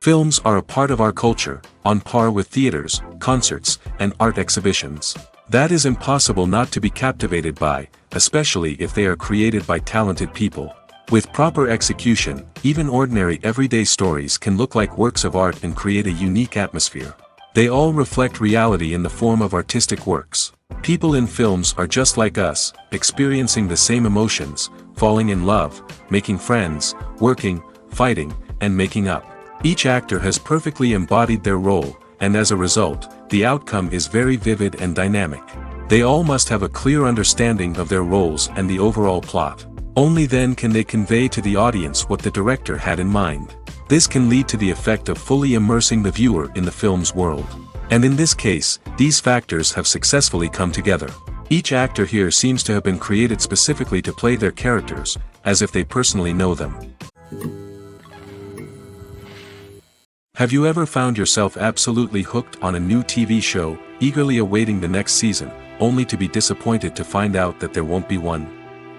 Films are a part of our culture, on par with theaters, concerts, and art exhibitions. That is impossible not to be captivated by, especially if they are created by talented people. With proper execution, even ordinary everyday stories can look like works of art and create a unique atmosphere. They all reflect reality in the form of artistic works. People in films are just like us, experiencing the same emotions, falling in love, making friends, working, fighting, and making up. Each actor has perfectly embodied their role, and as a result, the outcome is very vivid and dynamic. They all must have a clear understanding of their roles and the overall plot. Only then can they convey to the audience what the director had in mind. This can lead to the effect of fully immersing the viewer in the film's world. And in this case, these factors have successfully come together. Each actor here seems to have been created specifically to play their characters, as if they personally know them. Have you ever found yourself absolutely hooked on a new TV show, eagerly awaiting the next season, only to be disappointed to find out that there won't be one?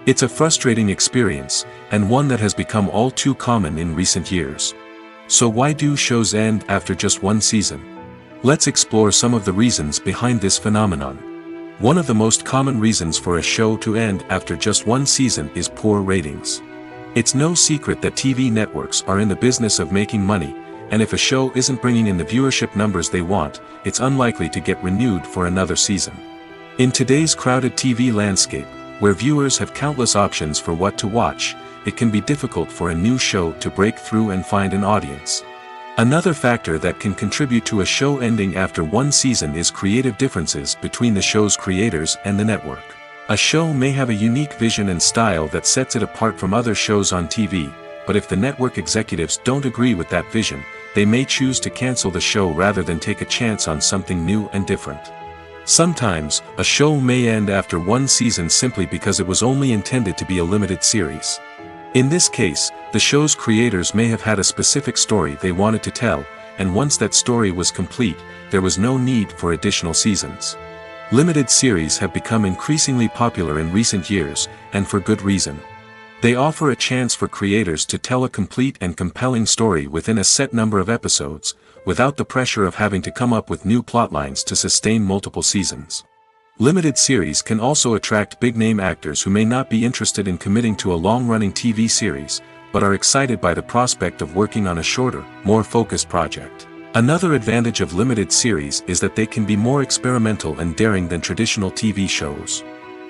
It's a frustrating experience, and one that has become all too common in recent years. So why do shows end after just one season? Let's explore some of the reasons behind this phenomenon. One of the most common reasons for a show to end after just one season is poor ratings. It's no secret that TV networks are in the business of making money, and if a show isn't bringing in the viewership numbers they want, it's unlikely to get renewed for another season. In today's crowded TV landscape, where viewers have countless options for what to watch, it can be difficult for a new show to break through and find an audience. Another factor that can contribute to a show ending after one season is creative differences between the show's creators and the network. A show may have a unique vision and style that sets it apart from other shows on TV, but if the network executives don't agree with that vision, they may choose to cancel the show rather than take a chance on something new and different. Sometimes, a show may end after one season simply because it was only intended to be a limited series. In this case, the show's creators may have had a specific story they wanted to tell, and once that story was complete, there was no need for additional seasons. Limited series have become increasingly popular in recent years, and for good reason. They offer a chance for creators to tell a complete and compelling story within a set number of episodes, without the pressure of having to come up with new plotlines to sustain multiple seasons. Limited series can also attract big-name actors who may not be interested in committing to a long-running TV series, but are excited by the prospect of working on a shorter, more focused project. Another advantage of limited series is that they can be more experimental and daring than traditional TV shows.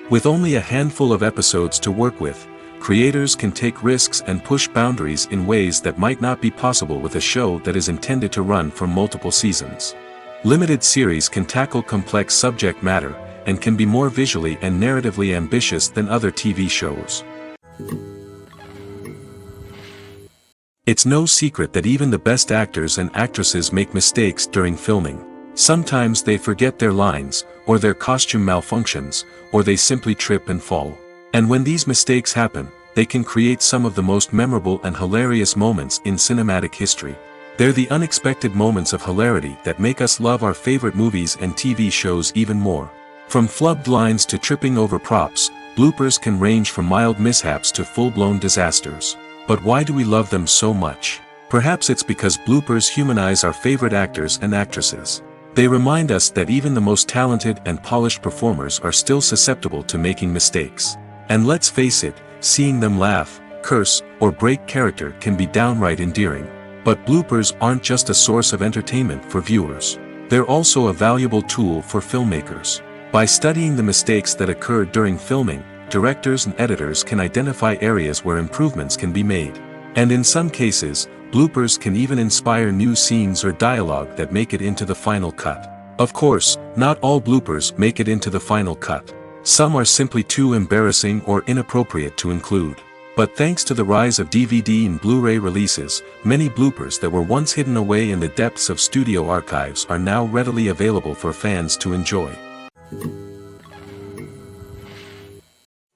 With only a handful of episodes to work with, creators can take risks and push boundaries in ways that might not be possible with a show that is intended to run for multiple seasons. Limited series can tackle complex subject matter, and can be more visually and narratively ambitious than other TV shows. It's no secret that even the best actors and actresses make mistakes during filming. Sometimes they forget their lines, or their costume malfunctions, or they simply trip and fall. And when these mistakes happen, they can create some of the most memorable and hilarious moments in cinematic history. They're the unexpected moments of hilarity that make us love our favorite movies and TV shows even more. From flubbed lines to tripping over props, bloopers can range from mild mishaps to full-blown disasters. But why do we love them so much? Perhaps it's because bloopers humanize our favorite actors and actresses. They remind us that even the most talented and polished performers are still susceptible to making mistakes. And let's face it, seeing them laugh, curse, or break character can be downright endearing. But bloopers aren't just a source of entertainment for viewers. They're also a valuable tool for filmmakers. By studying the mistakes that occur during filming, directors and editors can identify areas where improvements can be made. And in some cases, bloopers can even inspire new scenes or dialogue that make it into the final cut. Of course, not all bloopers make it into the final cut. Some are simply too embarrassing or inappropriate to include. But thanks to the rise of DVD and Blu-ray releases, many bloopers that were once hidden away in the depths of studio archives are now readily available for fans to enjoy.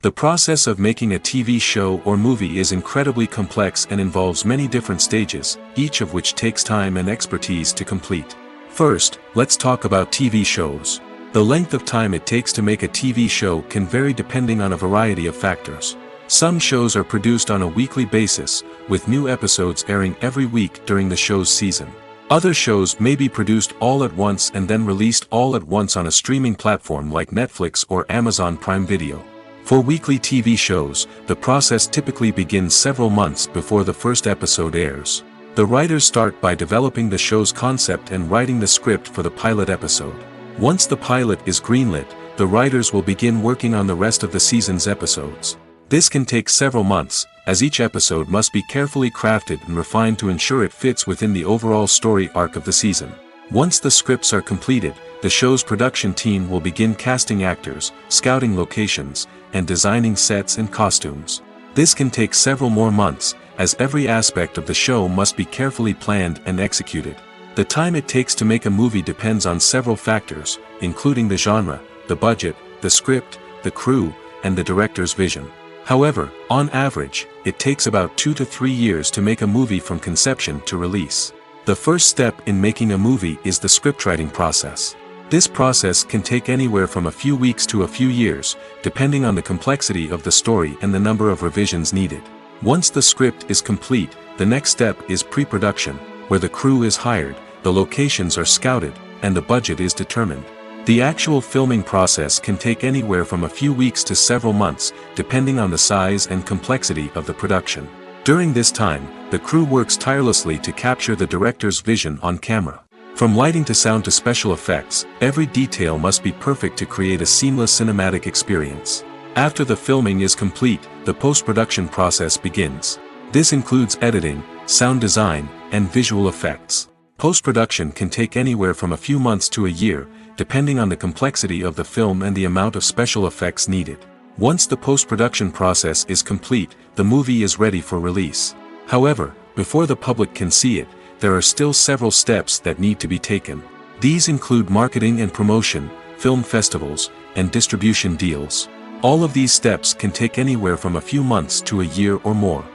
The process of making a TV show or movie is incredibly complex and involves many different stages, each of which takes time and expertise to complete. First, let's talk about TV shows. The length of time it takes to make a TV show can vary depending on a variety of factors. Some shows are produced on a weekly basis, with new episodes airing every week during the show's season. Other shows may be produced all at once and then released all at once on a streaming platform like Netflix or Amazon Prime Video. For weekly TV shows, the process typically begins several months before the first episode airs. The writers start by developing the show's concept and writing the script for the pilot episode. Once the pilot is greenlit, the writers will begin working on the rest of the season's episodes. This can take several months, as each episode must be carefully crafted and refined to ensure it fits within the overall story arc of the season. Once the scripts are completed, the show's production team will begin casting actors, scouting locations, and designing sets and costumes. This can take several more months, as every aspect of the show must be carefully planned and executed. The time it takes to make a movie depends on several factors, including the genre, the budget, the script, the crew, and the director's vision. However, on average, it takes about 2 to 3 years to make a movie from conception to release. The first step in making a movie is the scriptwriting process. This process can take anywhere from a few weeks to a few years, depending on the complexity of the story and the number of revisions needed. Once the script is complete, the next step is pre-production, where the crew is hired, the locations are scouted, and the budget is determined. The actual filming process can take anywhere from a few weeks to several months, depending on the size and complexity of the production. During this time, the crew works tirelessly to capture the director's vision on camera. From lighting to sound to special effects, every detail must be perfect to create a seamless cinematic experience. After the filming is complete, the post-production process begins. This includes editing, sound design, and visual effects. Post-production can take anywhere from a few months to a year, depending on the complexity of the film and the amount of special effects needed. Once the post-production process is complete, the movie is ready for release. However, before the public can see it, there are still several steps that need to be taken. These include marketing and promotion, film festivals, and distribution deals. All of these steps can take anywhere from a few months to a year or more.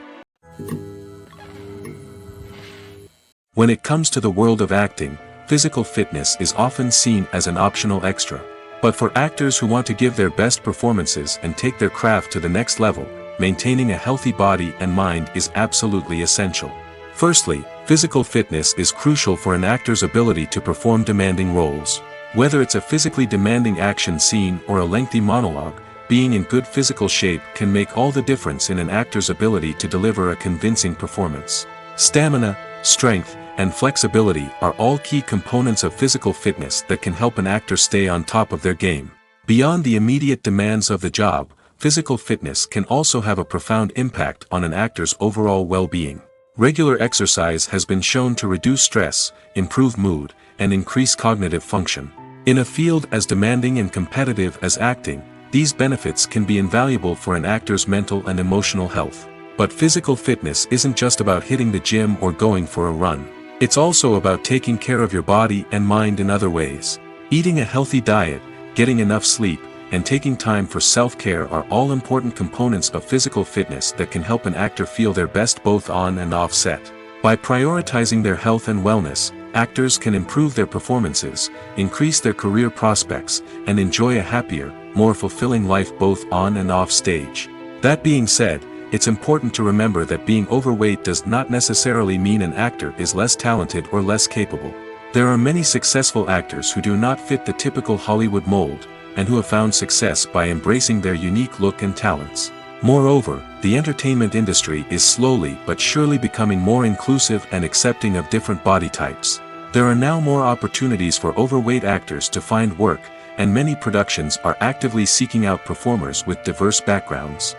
When it comes to the world of acting, physical fitness is often seen as an optional extra. But for actors who want to give their best performances and take their craft to the next level, maintaining a healthy body and mind is absolutely essential. Firstly, physical fitness is crucial for an actor's ability to perform demanding roles. Whether it's a physically demanding action scene or a lengthy monologue, being in good physical shape can make all the difference in an actor's ability to deliver a convincing performance. Stamina, strength, and flexibility are all key components of physical fitness that can help an actor stay on top of their game. Beyond the immediate demands of the job, physical fitness can also have a profound impact on an actor's overall well-being. Regular exercise has been shown to reduce stress, improve mood, and increase cognitive function. In a field as demanding and competitive as acting, these benefits can be invaluable for an actor's mental and emotional health. But physical fitness isn't just about hitting the gym or going for a run. It's also about taking care of your body and mind in other ways. Eating a healthy diet, getting enough sleep, and taking time for self-care are all important components of physical fitness that can help an actor feel their best both on and off set. By prioritizing their health and wellness, actors can improve their performances, increase their career prospects, and enjoy a happier, more fulfilling life both on and off stage. That being said, it's important to remember that being overweight does not necessarily mean an actor is less talented or less capable. There are many successful actors who do not fit the typical Hollywood mold, and who have found success by embracing their unique look and talents. Moreover, the entertainment industry is slowly but surely becoming more inclusive and accepting of different body types. There are now more opportunities for overweight actors to find work, and many productions are actively seeking out performers with diverse backgrounds.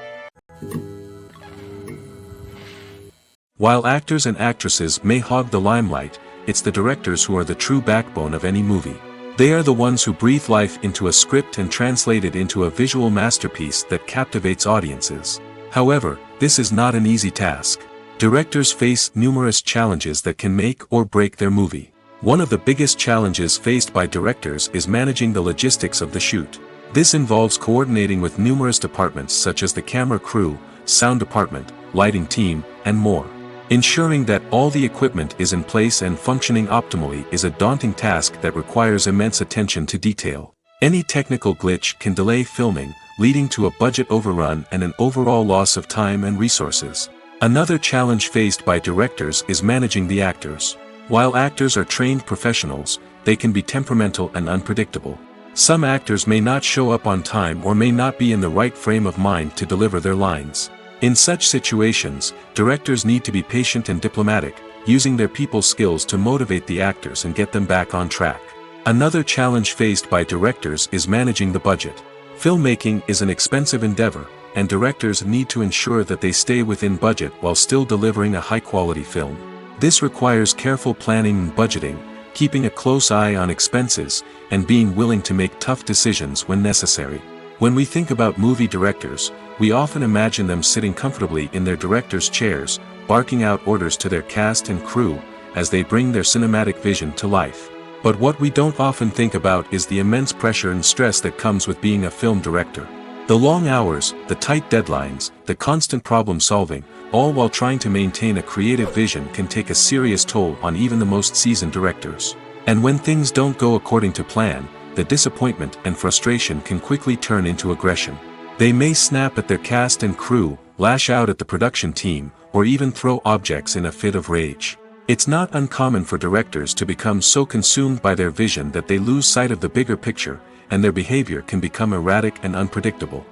While actors and actresses may hog the limelight, it's the directors who are the true backbone of any movie. They are the ones who breathe life into a script and translate it into a visual masterpiece that captivates audiences. However, this is not an easy task. Directors face numerous challenges that can make or break their movie. One of the biggest challenges faced by directors is managing the logistics of the shoot. This involves coordinating with numerous departments such as the camera crew, sound department, lighting team, and more. Ensuring that all the equipment is in place and functioning optimally is a daunting task that requires immense attention to detail. Any technical glitch can delay filming, leading to a budget overrun and an overall loss of time and resources. Another challenge faced by directors is managing the actors. While actors are trained professionals, they can be temperamental and unpredictable. Some actors may not show up on time or may not be in the right frame of mind to deliver their lines. In such situations, directors need to be patient and diplomatic, using their people skills to motivate the actors and get them back on track. Another challenge faced by directors is managing the budget. Filmmaking is an expensive endeavor, and directors need to ensure that they stay within budget while still delivering a high-quality film. This requires careful planning and budgeting, keeping a close eye on expenses, and being willing to make tough decisions when necessary. When we think about movie directors, we often imagine them sitting comfortably in their director's chairs, barking out orders to their cast and crew, as they bring their cinematic vision to life. But what we don't often think about is the immense pressure and stress that comes with being a film director. The long hours, the tight deadlines, the constant problem solving, all while trying to maintain a creative vision can take a serious toll on even the most seasoned directors. And when things don't go according to plan, the disappointment and frustration can quickly turn into aggression. They may snap at their cast and crew, lash out at the production team, or even throw objects in a fit of rage. It's not uncommon for directors to become so consumed by their vision that they lose sight of the bigger picture, and their behavior can become erratic and unpredictable.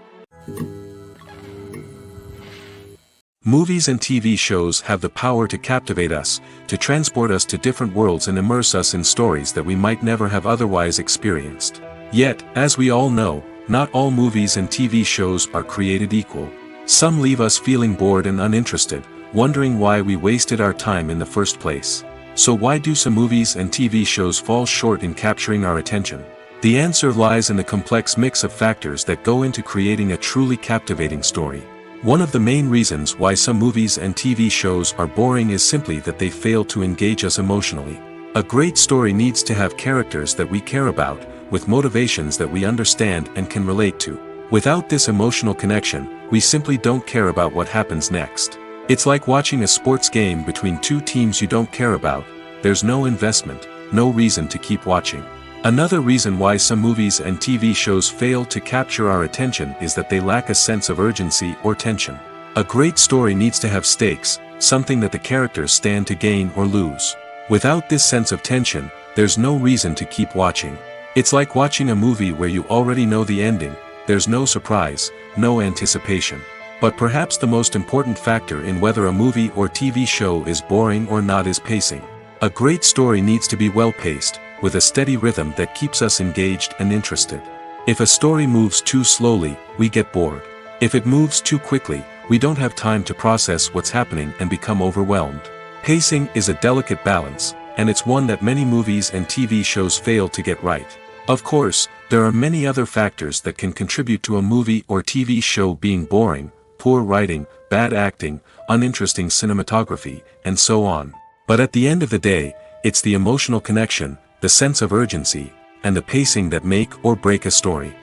Movies and TV shows have the power to captivate us, to transport us to different worlds and immerse us in stories that we might never have otherwise experienced. Yet, as we all know, not all movies and TV shows are created equal. Some leave us feeling bored and uninterested, wondering why we wasted our time in the first place. So why do some movies and TV shows fall short in capturing our attention? The answer lies in the complex mix of factors that go into creating a truly captivating story. One of the main reasons why some movies and TV shows are boring is simply that they fail to engage us emotionally. A great story needs to have characters that we care about, with motivations that we understand and can relate to. Without this emotional connection, we simply don't care about what happens next. It's like watching a sports game between two teams you don't care about. There's no investment, no reason to keep watching. Another reason why some movies and TV shows fail to capture our attention is that they lack a sense of urgency or tension. A great story needs to have stakes, something that the characters stand to gain or lose. Without this sense of tension, there's no reason to keep watching. It's like watching a movie where you already know the ending, there's no surprise, no anticipation. But perhaps the most important factor in whether a movie or TV show is boring or not is pacing. A great story needs to be well-paced, with a steady rhythm that keeps us engaged and interested. If a story moves too slowly, we get bored. If it moves too quickly, we don't have time to process what's happening and become overwhelmed. Pacing is a delicate balance, and it's one that many movies and TV shows fail to get right. Of course, there are many other factors that can contribute to a movie or TV show being boring: poor writing, bad acting, uninteresting cinematography, and so on. But at the end of the day, it's the emotional connection, the sense of urgency, and the pacing that make or break a story.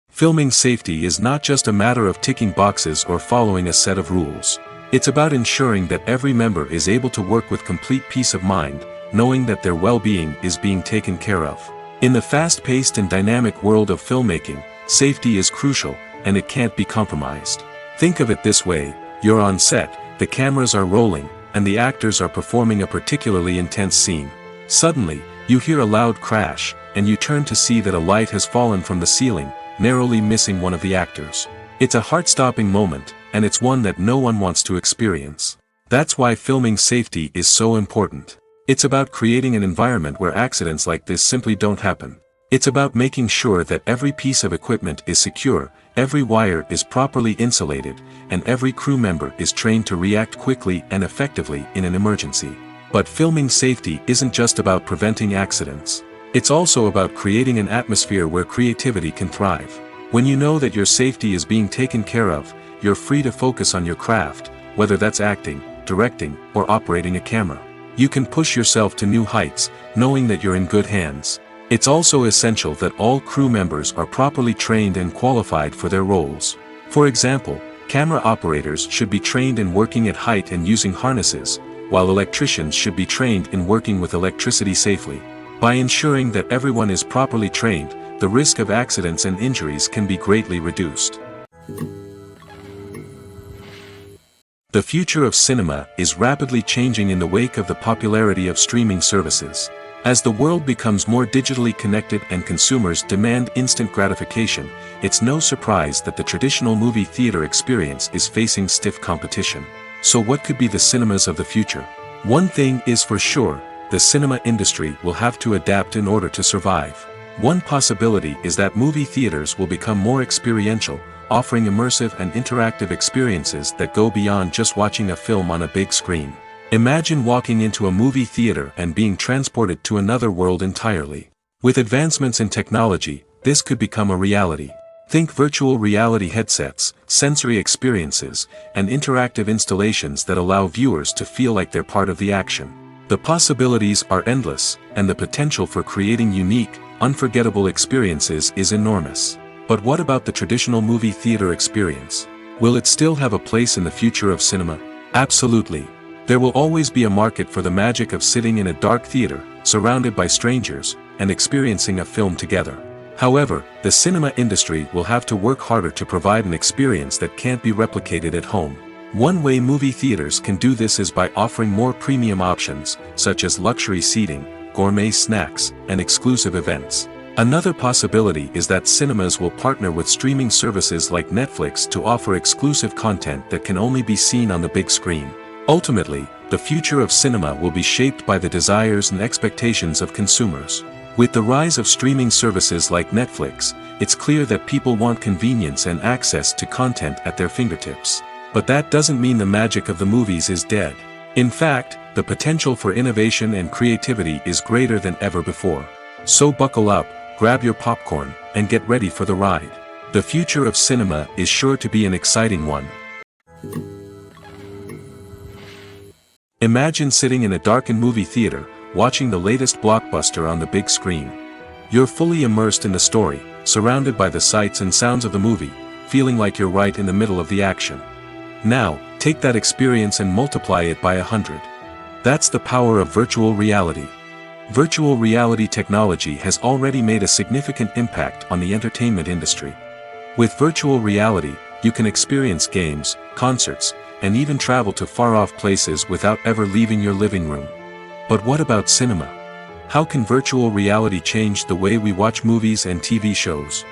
Filming safety is not just a matter of ticking boxes or following a set of rules. It's about ensuring that every member is able to work with complete peace of mind, knowing that their well-being is being taken care of. In the fast-paced and dynamic world of filmmaking, safety is crucial, and it can't be compromised. Think of it this way: you're on set, the cameras are rolling, and the actors are performing a particularly intense scene. Suddenly, you hear a loud crash, and you turn to see that a light has fallen from the ceiling, narrowly missing one of the actors. It's a heart-stopping moment, and it's one that no one wants to experience. That's why filming safety is so important. It's about creating an environment where accidents like this simply don't happen. It's about making sure that every piece of equipment is secure, every wire is properly insulated, and every crew member is trained to react quickly and effectively in an emergency. But filming safety isn't just about preventing accidents. It's also about creating an atmosphere where creativity can thrive. When you know that your safety is being taken care of, you're free to focus on your craft, whether that's acting, directing, or operating a camera. You can push yourself to new heights, knowing that you're in good hands. It's also essential that all crew members are properly trained and qualified for their roles. For example, camera operators should be trained in working at height and using harnesses, while electricians should be trained in working with electricity safely. By ensuring that everyone is properly trained, the risk of accidents and injuries can be greatly reduced. The future of cinema is rapidly changing in the wake of the popularity of streaming services. As the world becomes more digitally connected and consumers demand instant gratification, it's no surprise that the traditional movie theater experience is facing stiff competition. So what could be the cinemas of the future? One thing is for sure, the cinema industry will have to adapt in order to survive. One possibility is that movie theaters will become more experiential, offering immersive and interactive experiences that go beyond just watching a film on a big screen. Imagine walking into a movie theater and being transported to another world entirely. With advancements in technology, this could become a reality. Think virtual reality headsets, sensory experiences, and interactive installations that allow viewers to feel like they're part of the action. The possibilities are endless, and the potential for creating unique, unforgettable experiences is enormous. But what about the traditional movie theater experience? Will it still have a place in the future of cinema? Absolutely. There will always be a market for the magic of sitting in a dark theater, surrounded by strangers, and experiencing a film together. However, the cinema industry will have to work harder to provide an experience that can't be replicated at home. One way movie theaters can do this is by offering more premium options, such as luxury seating, gourmet snacks, and exclusive events. Another possibility is that cinemas will partner with streaming services like Netflix to offer exclusive content that can only be seen on the big screen. Ultimately, the future of cinema will be shaped by the desires and expectations of consumers. With the rise of streaming services like Netflix, it's clear that people want convenience and access to content at their fingertips. But that doesn't mean the magic of the movies is dead. In fact, the potential for innovation and creativity is greater than ever before. So buckle up, grab your popcorn, and get ready for the ride. The future of cinema is sure to be an exciting one. Imagine sitting in a darkened movie theater, watching the latest blockbuster on the big screen. You're fully immersed in the story, surrounded by the sights and sounds of the movie, feeling like you're right in the middle of the action. Now, take that experience and multiply it by 100. That's the power of virtual reality. Virtual reality technology has already made a significant impact on the entertainment industry. With virtual reality, you can experience games, concerts, and even travel to far-off places without ever leaving your living room. But what about cinema? How can virtual reality change the way we watch movies and TV shows?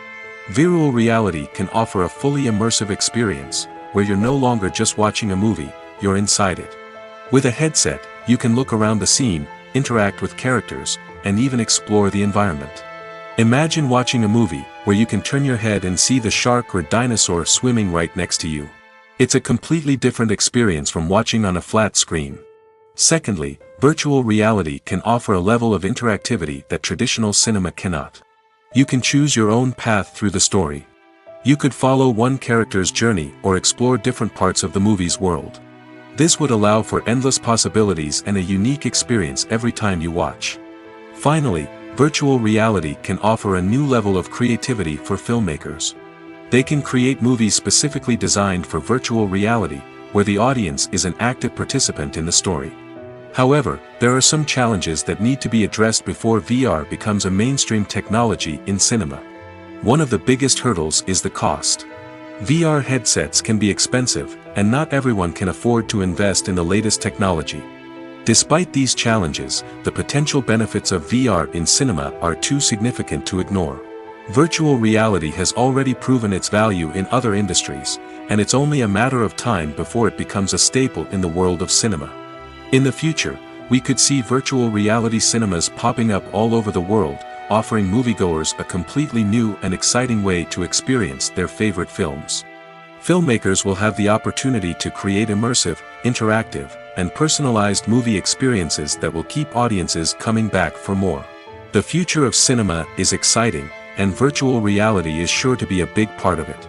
Virtual reality can offer a fully immersive experience, where you're no longer just watching a movie, you're inside it. With a headset, you can look around the scene, interact with characters, and even explore the environment. Imagine watching a movie, where you can turn your head and see the shark or dinosaur swimming right next to you. It's a completely different experience from watching on a flat screen. Secondly, virtual reality can offer a level of interactivity that traditional cinema cannot. You can choose your own path through the story. You could follow one character's journey or explore different parts of the movie's world. This would allow for endless possibilities and a unique experience every time you watch. Finally, virtual reality can offer a new level of creativity for filmmakers. They can create movies specifically designed for virtual reality, where the audience is an active participant in the story. However, there are some challenges that need to be addressed before VR becomes a mainstream technology in cinema. One of the biggest hurdles is the cost. VR headsets can be expensive, and not everyone can afford to invest in the latest technology. Despite these challenges, the potential benefits of VR in cinema are too significant to ignore. Virtual reality has already proven its value in other industries, and it's only a matter of time before it becomes a staple in the world of cinema. In the future, we could see virtual reality cinemas popping up all over the world, offering moviegoers a completely new and exciting way to experience their favorite films. Filmmakers will have the opportunity to create immersive, interactive, and personalized movie experiences that will keep audiences coming back for more. The future of cinema is exciting, and virtual reality is sure to be a big part of it.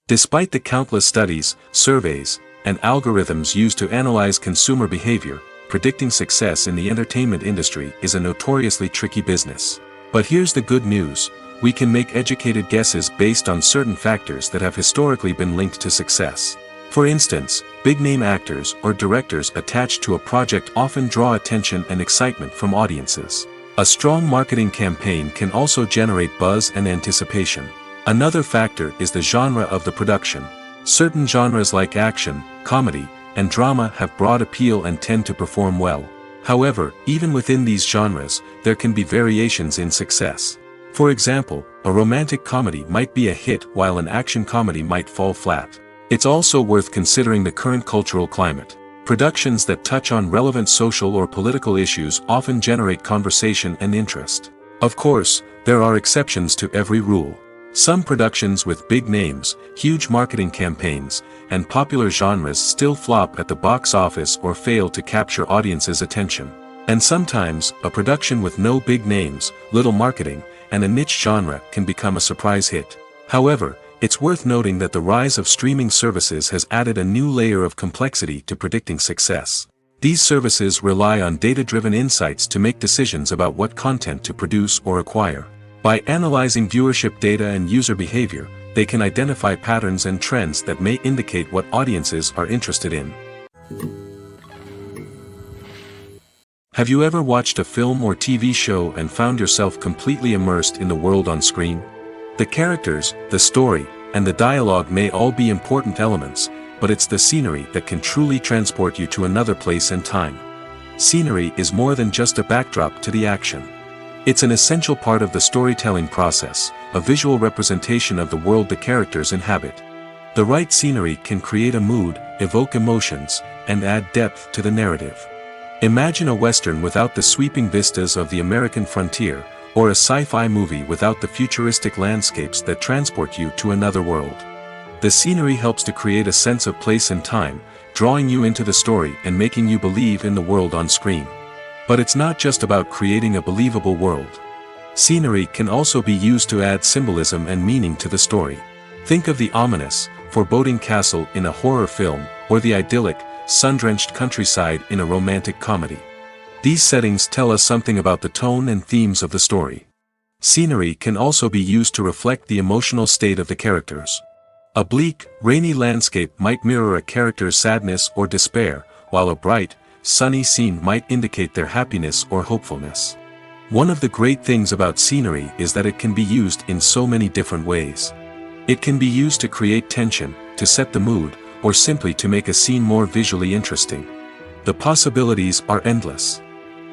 Despite the countless studies, surveys, and algorithms used to analyze consumer behavior, predicting success in the entertainment industry is a notoriously tricky business. But here's the good news: we can make educated guesses based on certain factors that have historically been linked to success. For instance, big-name actors or directors attached to a project often draw attention and excitement from audiences. A strong marketing campaign can also generate buzz and anticipation. Another factor is the genre of the production. Certain genres like action, comedy, and drama have broad appeal and tend to perform well. However, even within these genres, there can be variations in success. For example, a romantic comedy might be a hit while an action comedy might fall flat. It's also worth considering the current cultural climate. Productions that touch on relevant social or political issues often generate conversation and interest. Of course, there are exceptions to every rule. Some productions with big names, huge marketing campaigns, and popular genres still flop at the box office or fail to capture audiences' attention. And sometimes, a production with no big names, little marketing, and a niche genre can become a surprise hit. However, it's worth noting that the rise of streaming services has added a new layer of complexity to predicting success. These services rely on data-driven insights to make decisions about what content to produce or acquire. By analyzing viewership data and user behavior, they can identify patterns and trends that may indicate what audiences are interested in. Have you ever watched a film or TV show and found yourself completely immersed in the world on screen? The characters, the story, and the dialogue may all be important elements, but it's the scenery that can truly transport you to another place and time. Scenery is more than just a backdrop to the action. It's an essential part of the storytelling process, a visual representation of the world the characters inhabit. The right scenery can create a mood, evoke emotions, and add depth to the narrative. Imagine a Western without the sweeping vistas of the American frontier, or a sci-fi movie without the futuristic landscapes that transport you to another world. The scenery helps to create a sense of place and time, drawing you into the story and making you believe in the world on screen. But it's not just about creating a believable world. Scenery can also be used to add symbolism and meaning to the story. Think of the ominous, foreboding castle in a horror film, or the idyllic, sun-drenched countryside in a romantic comedy. These settings tell us something about the tone and themes of the story. Scenery can also be used to reflect the emotional state of the characters. A bleak, rainy landscape might mirror a character's sadness or despair, while a bright, sunny scene might indicate their happiness or hopefulness. One of the great things about scenery is that it can be used in so many different ways. It can be used to create tension, to set the mood, or simply to make a scene more visually interesting. The possibilities are endless.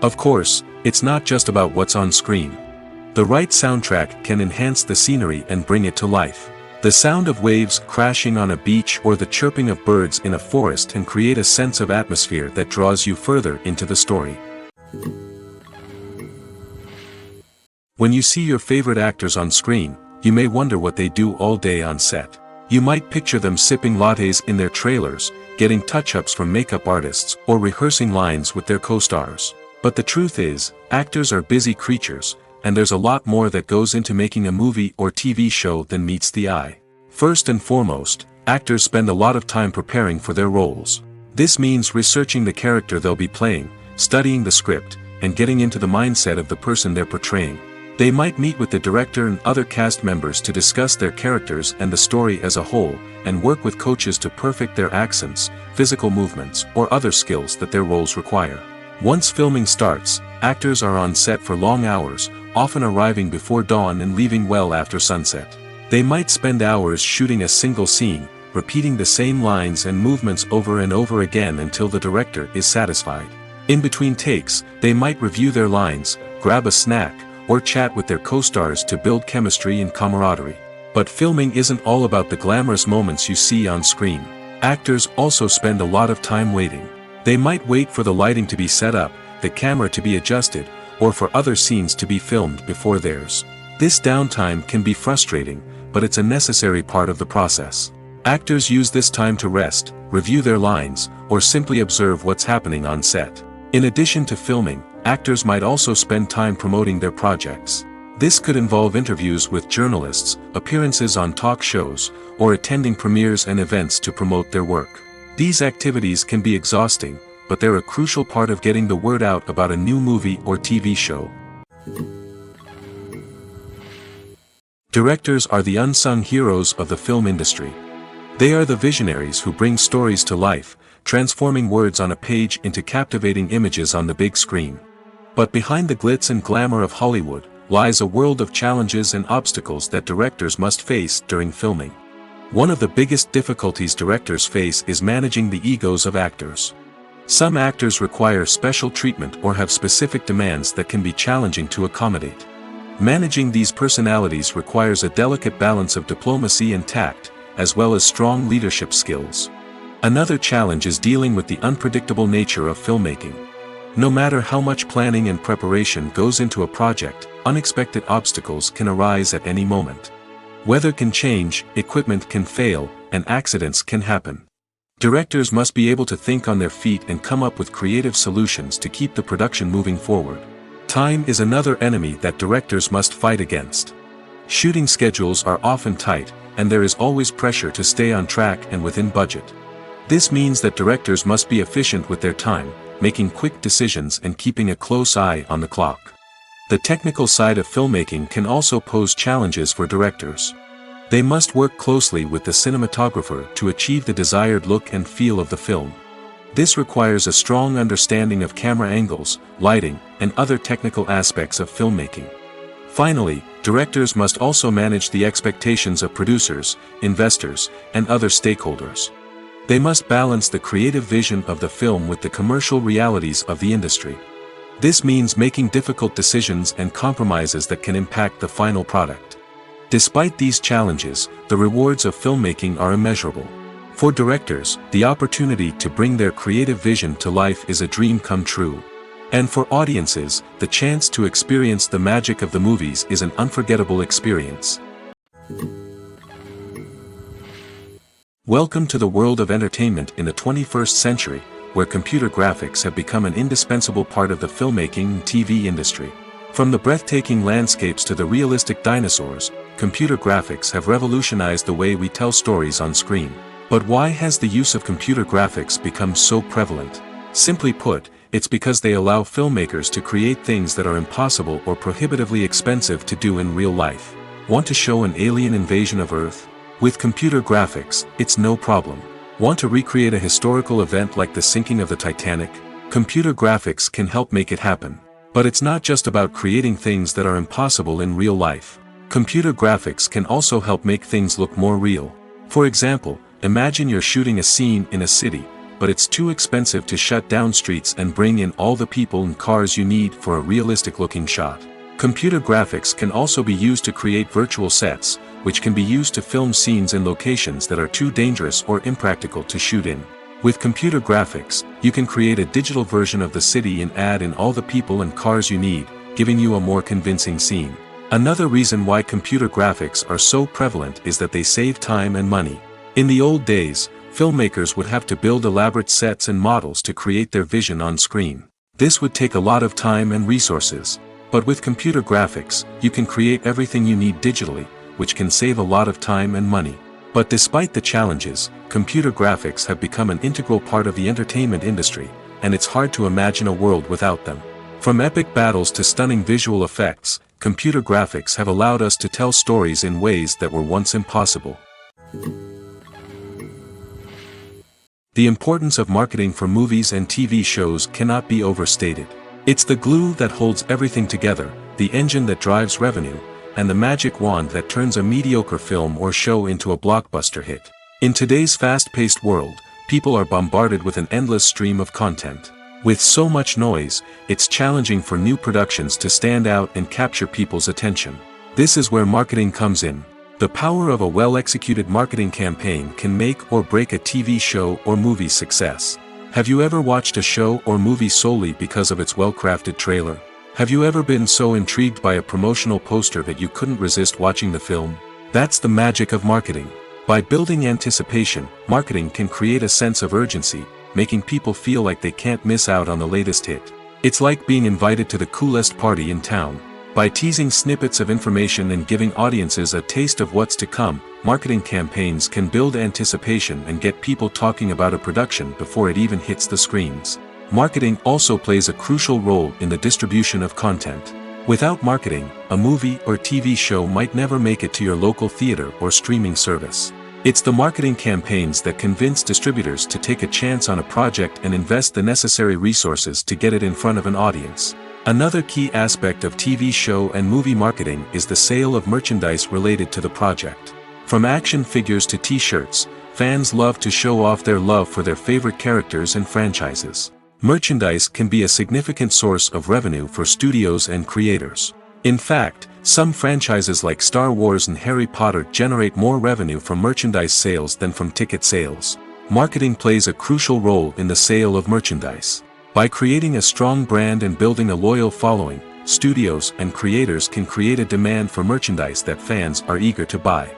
Of course, it's not just about what's on screen. The right soundtrack can enhance the scenery and bring it to life. The sound of waves crashing on a beach or the chirping of birds in a forest can create a sense of atmosphere that draws you further into the story. When you see your favorite actors on screen, you may wonder what they do all day on set. You might picture them sipping lattes in their trailers, getting touch-ups from makeup artists, or rehearsing lines with their co-stars. But the truth is, actors are busy creatures, and there's a lot more that goes into making a movie or TV show than meets the eye. First and foremost, actors spend a lot of time preparing for their roles. This means researching the character they'll be playing, studying the script, and getting into the mindset of the person they're portraying. They might meet with the director and other cast members to discuss their characters and the story as a whole, and work with coaches to perfect their accents, physical movements, or other skills that their roles require. Once filming starts, actors are on set for long hours, often arriving before dawn and leaving well after sunset. They might spend hours shooting a single scene, repeating the same lines and movements over and over again until the director is satisfied. In between takes, they might review their lines, grab a snack, or chat with their co-stars to build chemistry and camaraderie. But filming isn't all about the glamorous moments you see on screen. Actors also spend a lot of time waiting. They might wait for the lighting to be set up, the camera to be adjusted, or for other scenes to be filmed before theirs. This downtime can be frustrating, but it's a necessary part of the process. Actors use this time to rest, review their lines, or simply observe what's happening on set. In addition to filming, actors might also spend time promoting their projects. This could involve interviews with journalists, appearances on talk shows, or attending premieres and events to promote their work. These activities can be exhausting, but they're a crucial part of getting the word out about a new movie or TV show. Directors are the unsung heroes of the film industry. They are the visionaries who bring stories to life, transforming words on a page into captivating images on the big screen. But behind the glitz and glamour of Hollywood, lies a world of challenges and obstacles that directors must face during filming. One of the biggest difficulties directors face is managing the egos of actors. Some actors require special treatment or have specific demands that can be challenging to accommodate. Managing these personalities requires a delicate balance of diplomacy and tact, as well as strong leadership skills. Another challenge is dealing with the unpredictable nature of filmmaking. No matter how much planning and preparation goes into a project, unexpected obstacles can arise at any moment. Weather can change, equipment can fail, and accidents can happen. Directors must be able to think on their feet and come up with creative solutions to keep the production moving forward. Time is another enemy that directors must fight against. Shooting schedules are often tight, and there is always pressure to stay on track and within budget. This means that directors must be efficient with their time, making quick decisions and keeping a close eye on the clock. The technical side of filmmaking can also pose challenges for directors. They must work closely with the cinematographer to achieve the desired look and feel of the film. This requires a strong understanding of camera angles, lighting, and other technical aspects of filmmaking. Finally, directors must also manage the expectations of producers, investors, and other stakeholders. They must balance the creative vision of the film with the commercial realities of the industry. This means making difficult decisions and compromises that can impact the final product. Despite these challenges, the rewards of filmmaking are immeasurable. For directors, the opportunity to bring their creative vision to life is a dream come true. And for audiences, the chance to experience the magic of the movies is an unforgettable experience. Welcome to the world of entertainment in the 21st century, where computer graphics have become an indispensable part of the filmmaking and TV industry. From the breathtaking landscapes to the realistic dinosaurs, computer graphics have revolutionized the way we tell stories on screen. But why has the use of computer graphics become so prevalent? Simply put, it's because they allow filmmakers to create things that are impossible or prohibitively expensive to do in real life. Want to show an alien invasion of Earth? With computer graphics, it's no problem. Want to recreate a historical event like the sinking of the Titanic? Computer graphics can help make it happen. But it's not just about creating things that are impossible in real life. Computer graphics can also help make things look more real. For example, imagine you're shooting a scene in a city, but it's too expensive to shut down streets and bring in all the people and cars you need for a realistic-looking shot. Computer graphics can also be used to create virtual sets, which can be used to film scenes in locations that are too dangerous or impractical to shoot in. With computer graphics, you can create a digital version of the city and add in all the people and cars you need, giving you a more convincing scene. Another reason why computer graphics are so prevalent is that they save time and money. In the old days, filmmakers would have to build elaborate sets and models to create their vision on screen. This would take a lot of time and resources. But with computer graphics, you can create everything you need digitally, which can save a lot of time and money. But despite the challenges, computer graphics have become an integral part of the entertainment industry, and it's hard to imagine a world without them. From epic battles to stunning visual effects, computer graphics have allowed us to tell stories in ways that were once impossible. The importance of marketing for movies and TV shows cannot be overstated. It's the glue that holds everything together, the engine that drives revenue, and the magic wand that turns a mediocre film or show into a blockbuster hit. In today's fast-paced world, people are bombarded with an endless stream of content. With so much noise, it's challenging for new productions to stand out and capture people's attention. This is where marketing comes in. The power of a well-executed marketing campaign can make or break a TV show or movie's success. Have you ever watched a show or movie solely because of its well-crafted trailer? Have you ever been so intrigued by a promotional poster that you couldn't resist watching the film? That's the magic of marketing. By building anticipation, marketing can create a sense of urgency, making people feel like they can't miss out on the latest hit. It's like being invited to the coolest party in town. By teasing snippets of information and giving audiences a taste of what's to come, marketing campaigns can build anticipation and get people talking about a production before it even hits the screens. Marketing also plays a crucial role in the distribution of content. Without marketing, a movie or TV show might never make it to your local theater or streaming service. It's the marketing campaigns that convince distributors to take a chance on a project and invest the necessary resources to get it in front of an audience. Another key aspect of TV show and movie marketing is the sale of merchandise related to the project. From action figures to t-shirts, fans love to show off their love for their favorite characters and franchises. Merchandise can be a significant source of revenue for studios and creators. In fact, some franchises like Star Wars and Harry Potter generate more revenue from merchandise sales than from ticket sales. Marketing plays a crucial role in the sale of merchandise. By creating a strong brand and building a loyal following, studios and creators can create a demand for merchandise that fans are eager to buy.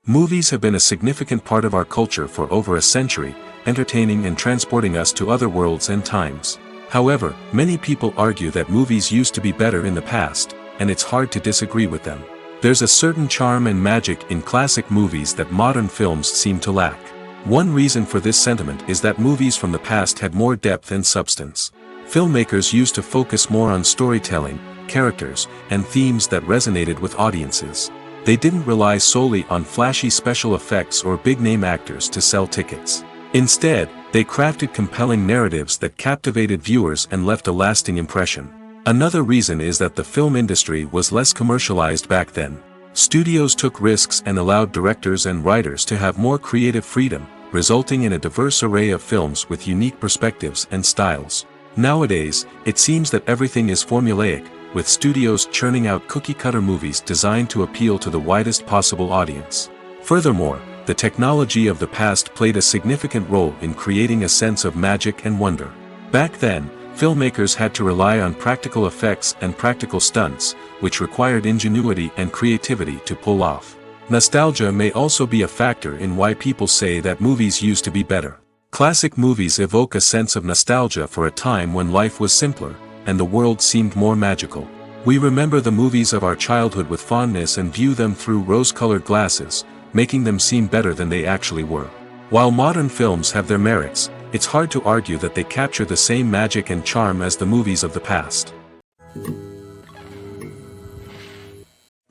Movies have been a significant part of our culture for over a century, entertaining and transporting us to other worlds and times. However, many people argue that movies used to be better in the past, and it's hard to disagree with them. There's a certain charm and magic in classic movies that modern films seem to lack. One reason for this sentiment is that movies from the past had more depth and substance. Filmmakers used to focus more on storytelling, characters, and themes that resonated with audiences. They didn't rely solely on flashy special effects or big-name actors to sell tickets. Instead, they crafted compelling narratives that captivated viewers and left a lasting impression. Another reason is that the film industry was less commercialized back then. Studios took risks and allowed directors and writers to have more creative freedom, resulting in a diverse array of films with unique perspectives and styles. Nowadays, it seems that everything is formulaic, with studios churning out cookie-cutter movies designed to appeal to the widest possible audience. Furthermore, the technology of the past played a significant role in creating a sense of magic and wonder. Back then, filmmakers had to rely on practical effects and practical stunts, which required ingenuity and creativity to pull off. Nostalgia may also be a factor in why people say that movies used to be better. Classic movies evoke a sense of nostalgia for a time when life was simpler, and the world seemed more magical. We remember the movies of our childhood with fondness and view them through rose-colored glasses, making them seem better than they actually were. While modern films have their merits, it's hard to argue that they capture the same magic and charm as the movies of the past.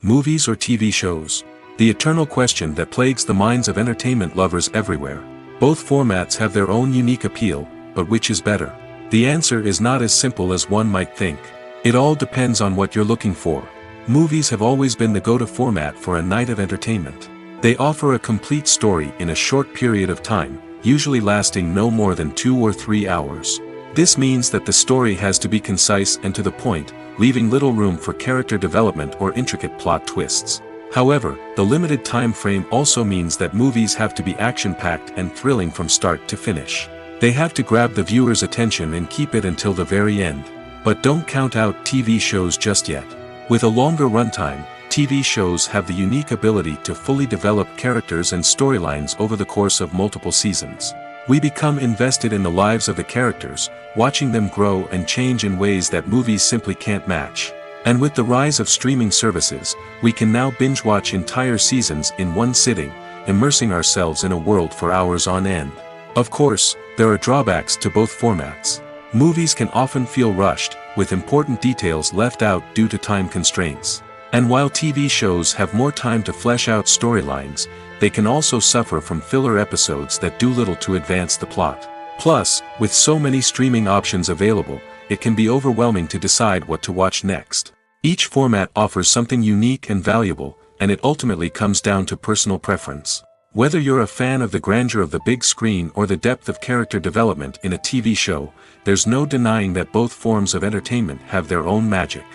Movies or TV shows? The eternal question that plagues the minds of entertainment lovers everywhere. Both formats have their own unique appeal, but which is better? The answer is not as simple as one might think. It all depends on what you're looking for. Movies have always been the go-to format for a night of entertainment. They offer a complete story in a short period of time, usually lasting no more than 2 or 3 hours. This means that the story has to be concise and to the point, leaving little room for character development or intricate plot twists. However, the limited time frame also means that movies have to be action-packed and thrilling from start to finish. They have to grab the viewer's attention and keep it until the very end. But don't count out TV shows just yet. With a longer runtime, TV shows have the unique ability to fully develop characters and storylines over the course of multiple seasons. We become invested in the lives of the characters, watching them grow and change in ways that movies simply can't match. And with the rise of streaming services, we can now binge-watch entire seasons in one sitting, immersing ourselves in a world for hours on end. Of course, there are drawbacks to both formats. Movies can often feel rushed, with important details left out due to time constraints. And while TV shows have more time to flesh out storylines, they can also suffer from filler episodes that do little to advance the plot. Plus, with so many streaming options available, it can be overwhelming to decide what to watch next. Each format offers something unique and valuable, and it ultimately comes down to personal preference. Whether you're a fan of the grandeur of the big screen or the depth of character development in a TV show, there's no denying that both forms of entertainment have their own magic.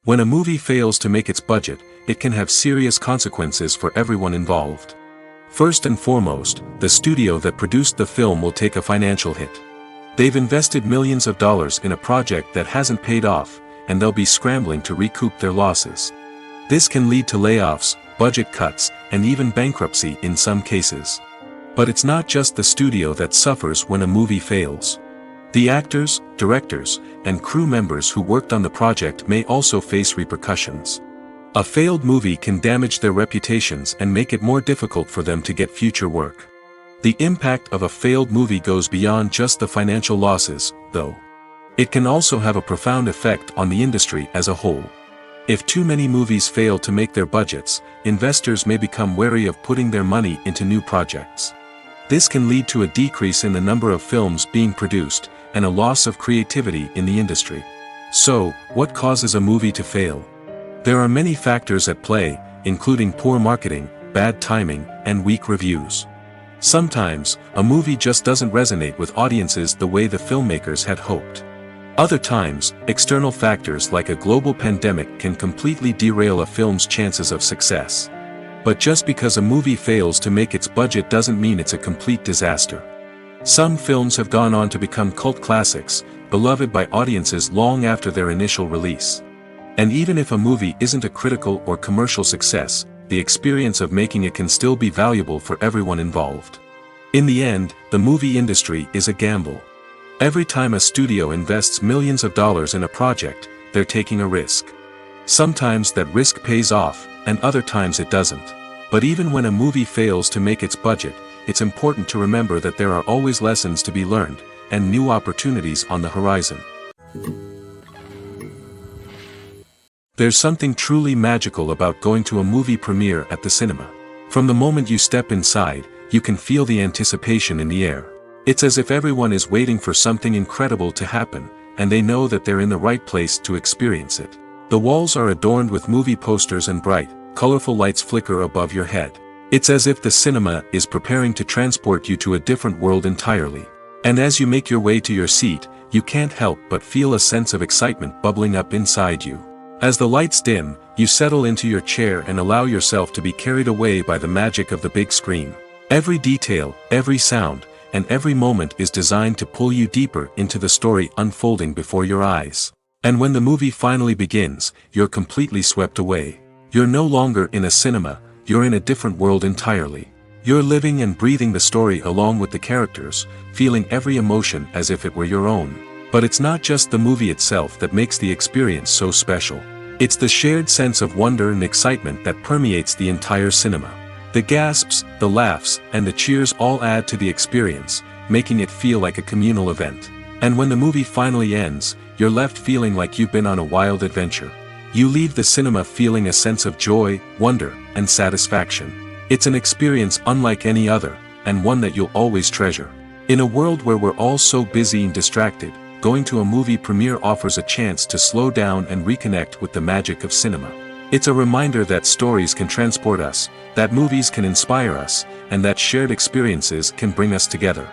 When a movie fails to make its budget, it can have serious consequences for everyone involved. First and foremost, the studio that produced the film will take a financial hit. They've invested millions of dollars in a project that hasn't paid off, and they'll be scrambling to recoup their losses. This can lead to layoffs, budget cuts, and even bankruptcy in some cases. But it's not just the studio that suffers when a movie fails. The actors, directors, and crew members who worked on the project may also face repercussions. A failed movie can damage their reputations and make it more difficult for them to get future work. The impact of a failed movie goes beyond just the financial losses, though. It can also have a profound effect on the industry as a whole. If too many movies fail to make their budgets, investors may become wary of putting their money into new projects. This can lead to a decrease in the number of films being produced, and a loss of creativity in the industry. So, what causes a movie to fail? There are many factors at play, including poor marketing, bad timing, and weak reviews. Sometimes, a movie just doesn't resonate with audiences the way the filmmakers had hoped. Other times, external factors like a global pandemic can completely derail a film's chances of success. But just because a movie fails to make its budget doesn't mean it's a complete disaster. Some films have gone on to become cult classics, beloved by audiences long after their initial release. And even if a movie isn't a critical or commercial success, the experience of making it can still be valuable for everyone involved. In the end, the movie industry is a gamble. Every time a studio invests millions of dollars in a project, they're taking a risk. Sometimes that risk pays off, and other times it doesn't. But even when a movie fails to make its budget, it's important to remember that there are always lessons to be learned, and new opportunities on the horizon. There's something truly magical about going to a movie premiere at the cinema. From the moment you step inside, you can feel the anticipation in the air. It's as if everyone is waiting for something incredible to happen, and they know that they're in the right place to experience it. The walls are adorned with movie posters and bright, colorful lights flicker above your head. It's as if the cinema is preparing to transport you to a different world entirely. And as you make your way to your seat, you can't help but feel a sense of excitement bubbling up inside you. As the lights dim, you settle into your chair and allow yourself to be carried away by the magic of the big screen. Every detail, every sound, and every moment is designed to pull you deeper into the story unfolding before your eyes. And when the movie finally begins, you're completely swept away. You're no longer in a cinema, you're in a different world entirely. You're living and breathing the story along with the characters, feeling every emotion as if it were your own. But it's not just the movie itself that makes the experience so special. It's the shared sense of wonder and excitement that permeates the entire cinema. The gasps, the laughs, and the cheers all add to the experience, making it feel like a communal event. And when the movie finally ends, you're left feeling like you've been on a wild adventure. You leave the cinema feeling a sense of joy, wonder, and satisfaction. It's an experience unlike any other, and one that you'll always treasure. In a world where we're all so busy and distracted, going to a movie premiere offers a chance to slow down and reconnect with the magic of cinema. It's a reminder that stories can transport us, that movies can inspire us, and that shared experiences can bring us together.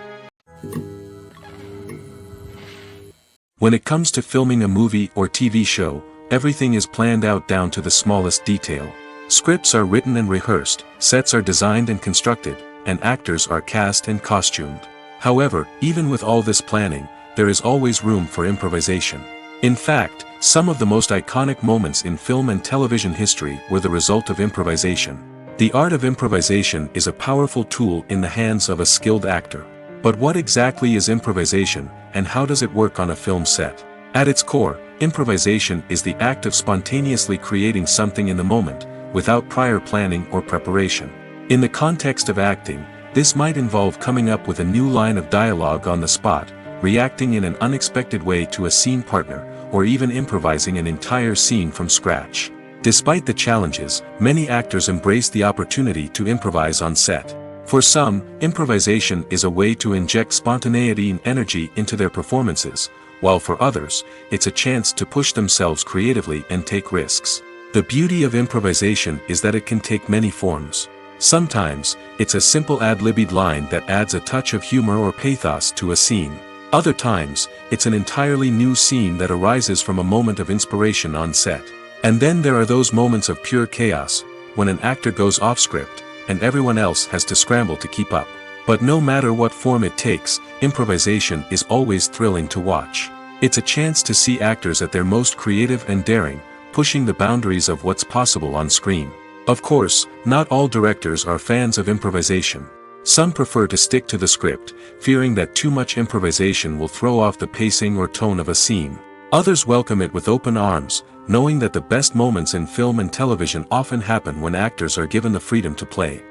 When it comes to filming a movie or TV show, everything is planned out down to the smallest detail. Scripts are written and rehearsed, sets are designed and constructed, and actors are cast and costumed. However, even with all this planning, there is always room for improvisation. In fact, some of the most iconic moments in film and television history were the result of improvisation. The art of improvisation is a powerful tool in the hands of a skilled actor. But what exactly is improvisation, and how does it work on a film set? At its core, improvisation is the act of spontaneously creating something in the moment, without prior planning or preparation. In the context of acting, this might involve coming up with a new line of dialogue on the spot, reacting in an unexpected way to a scene partner, or even improvising an entire scene from scratch. Despite the challenges, many actors embrace the opportunity to improvise on set. For some, improvisation is a way to inject spontaneity and energy into their performances, while for others, it's a chance to push themselves creatively and take risks. The beauty of improvisation is that it can take many forms. Sometimes, it's a simple ad-libbed line that adds a touch of humor or pathos to a scene. Other times, it's an entirely new scene that arises from a moment of inspiration on set. And then there are those moments of pure chaos, when an actor goes off script, and everyone else has to scramble to keep up. But no matter what form it takes, improvisation is always thrilling to watch. It's a chance to see actors at their most creative and daring, pushing the boundaries of what's possible on screen. Of course, not all directors are fans of improvisation. Some prefer to stick to the script, fearing that too much improvisation will throw off the pacing or tone of a scene. Others welcome it with open arms, knowing that the best moments in film and television often happen when actors are given the freedom to play.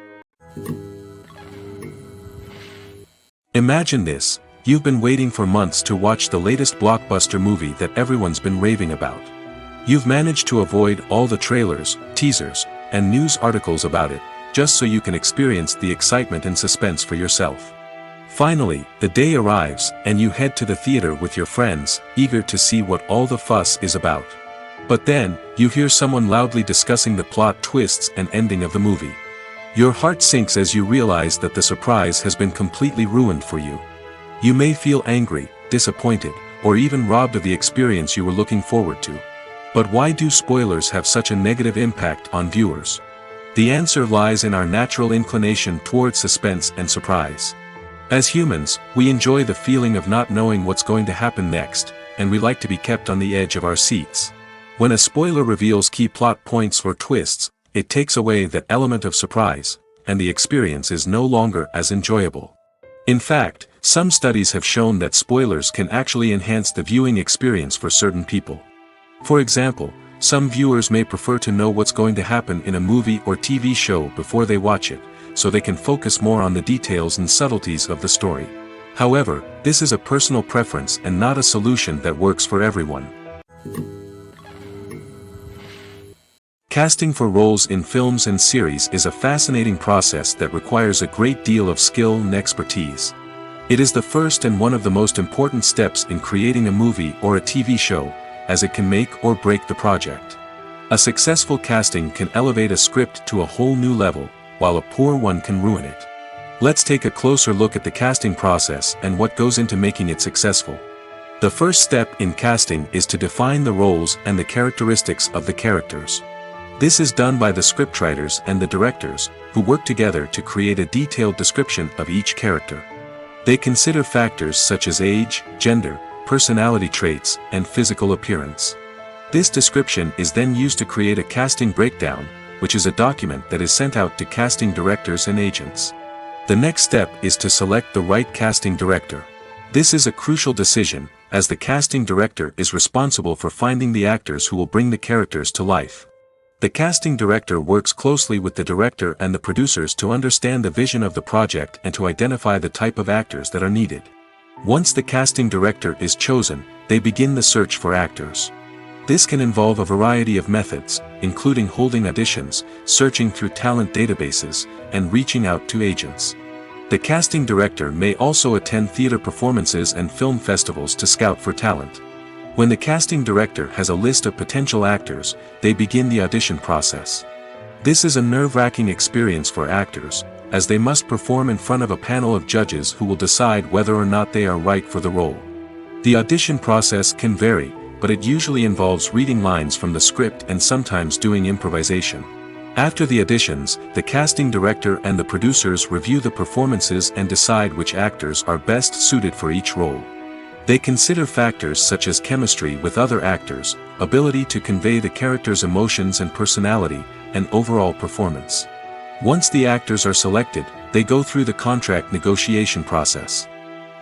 Imagine this: you've been waiting for months to watch the latest blockbuster movie that everyone's been raving about. You've managed to avoid all the trailers, teasers, and news articles about it, just so you can experience the excitement and suspense for yourself. Finally, the day arrives, and you head to the theater with your friends, eager to see what all the fuss is about. But then, you hear someone loudly discussing the plot twists and ending of the movie. Your heart sinks as you realize that the surprise has been completely ruined for you. You may feel angry, disappointed, or even robbed of the experience you were looking forward to. But why do spoilers have such a negative impact on viewers? The answer lies in our natural inclination towards suspense and surprise. As humans, we enjoy the feeling of not knowing what's going to happen next, and we like to be kept on the edge of our seats. When a spoiler reveals key plot points or twists, it takes away that element of surprise, and the experience is no longer as enjoyable. In fact, some studies have shown that spoilers can actually enhance the viewing experience for certain people. For example, some viewers may prefer to know what's going to happen in a movie or TV show before they watch it, so they can focus more on the details and subtleties of the story. However, this is a personal preference and not a solution that works for everyone. Casting for roles in films and series is a fascinating process that requires a great deal of skill and expertise. It is the first and one of the most important steps in creating a movie or a TV show, as it can make or break the project. A successful casting can elevate a script to a whole new level, while a poor one can ruin it. Let's take a closer look at the casting process and what goes into making it successful. The first step in casting is to define the roles and the characteristics of the characters. This is done by the scriptwriters and the directors, who work together to create a detailed description of each character. They consider factors such as age, gender, personality traits, and physical appearance. This description is then used to create a casting breakdown, which is a document that is sent out to casting directors and agents. The next step is to select the right casting director. This is a crucial decision, as the casting director is responsible for finding the actors who will bring the characters to life. The casting director works closely with the director and the producers to understand the vision of the project and to identify the type of actors that are needed. Once the casting director is chosen, they begin the search for actors. This can involve a variety of methods, including holding auditions, searching through talent databases, and reaching out to agents. The casting director may also attend theater performances and film festivals to scout for talent. When the casting director has a list of potential actors, they begin the audition process. This is a nerve-wracking experience for actors, as they must perform in front of a panel of judges who will decide whether or not they are right for the role. The audition process can vary, but it usually involves reading lines from the script and sometimes doing improvisation. After the auditions, the casting director and the producers review the performances and decide which actors are best suited for each role. They consider factors such as chemistry with other actors, ability to convey the character's emotions and personality, and overall performance. Once the actors are selected, they go through the contract negotiation process.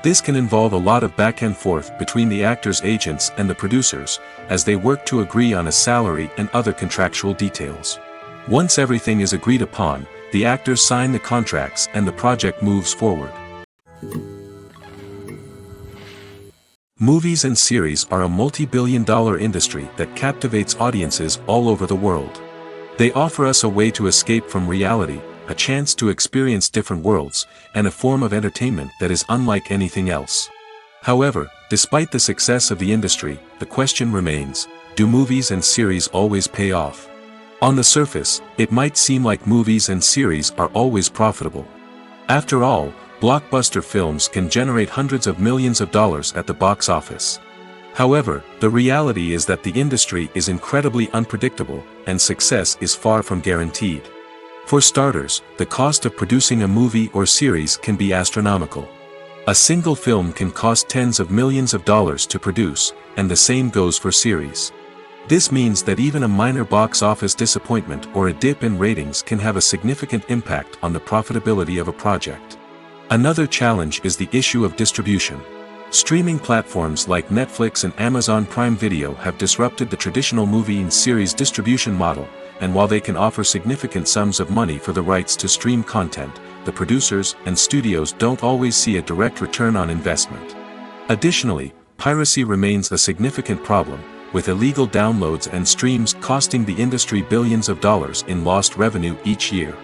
This can involve a lot of back and forth between the actors' agents and the producers, as they work to agree on a salary and other contractual details. Once everything is agreed upon, the actors sign the contracts and the project moves forward. Movies and series are a multi-billion-dollar industry that captivates audiences all over the world. They offer us a way to escape from reality, a chance to experience different worlds, and a form of entertainment that is unlike anything else. However, despite the success of the industry, the question remains, do movies and series always pay off? On the surface, it might seem like movies and series are always profitable. After all, blockbuster films can generate hundreds of millions of dollars at the box office. However, the reality is that the industry is incredibly unpredictable, and success is far from guaranteed. For starters, the cost of producing a movie or series can be astronomical. A single film can cost tens of millions of dollars to produce, and the same goes for series. This means that even a minor box office disappointment or a dip in ratings can have a significant impact on the profitability of a project. Another challenge is the issue of distribution. Streaming platforms like Netflix and Amazon Prime Video have disrupted the traditional movie and series distribution model, and while they can offer significant sums of money for the rights to stream content, the producers and studios don't always see a direct return on investment. Additionally, piracy remains a significant problem, with illegal downloads and streams costing the industry billions of dollars in lost revenue each year.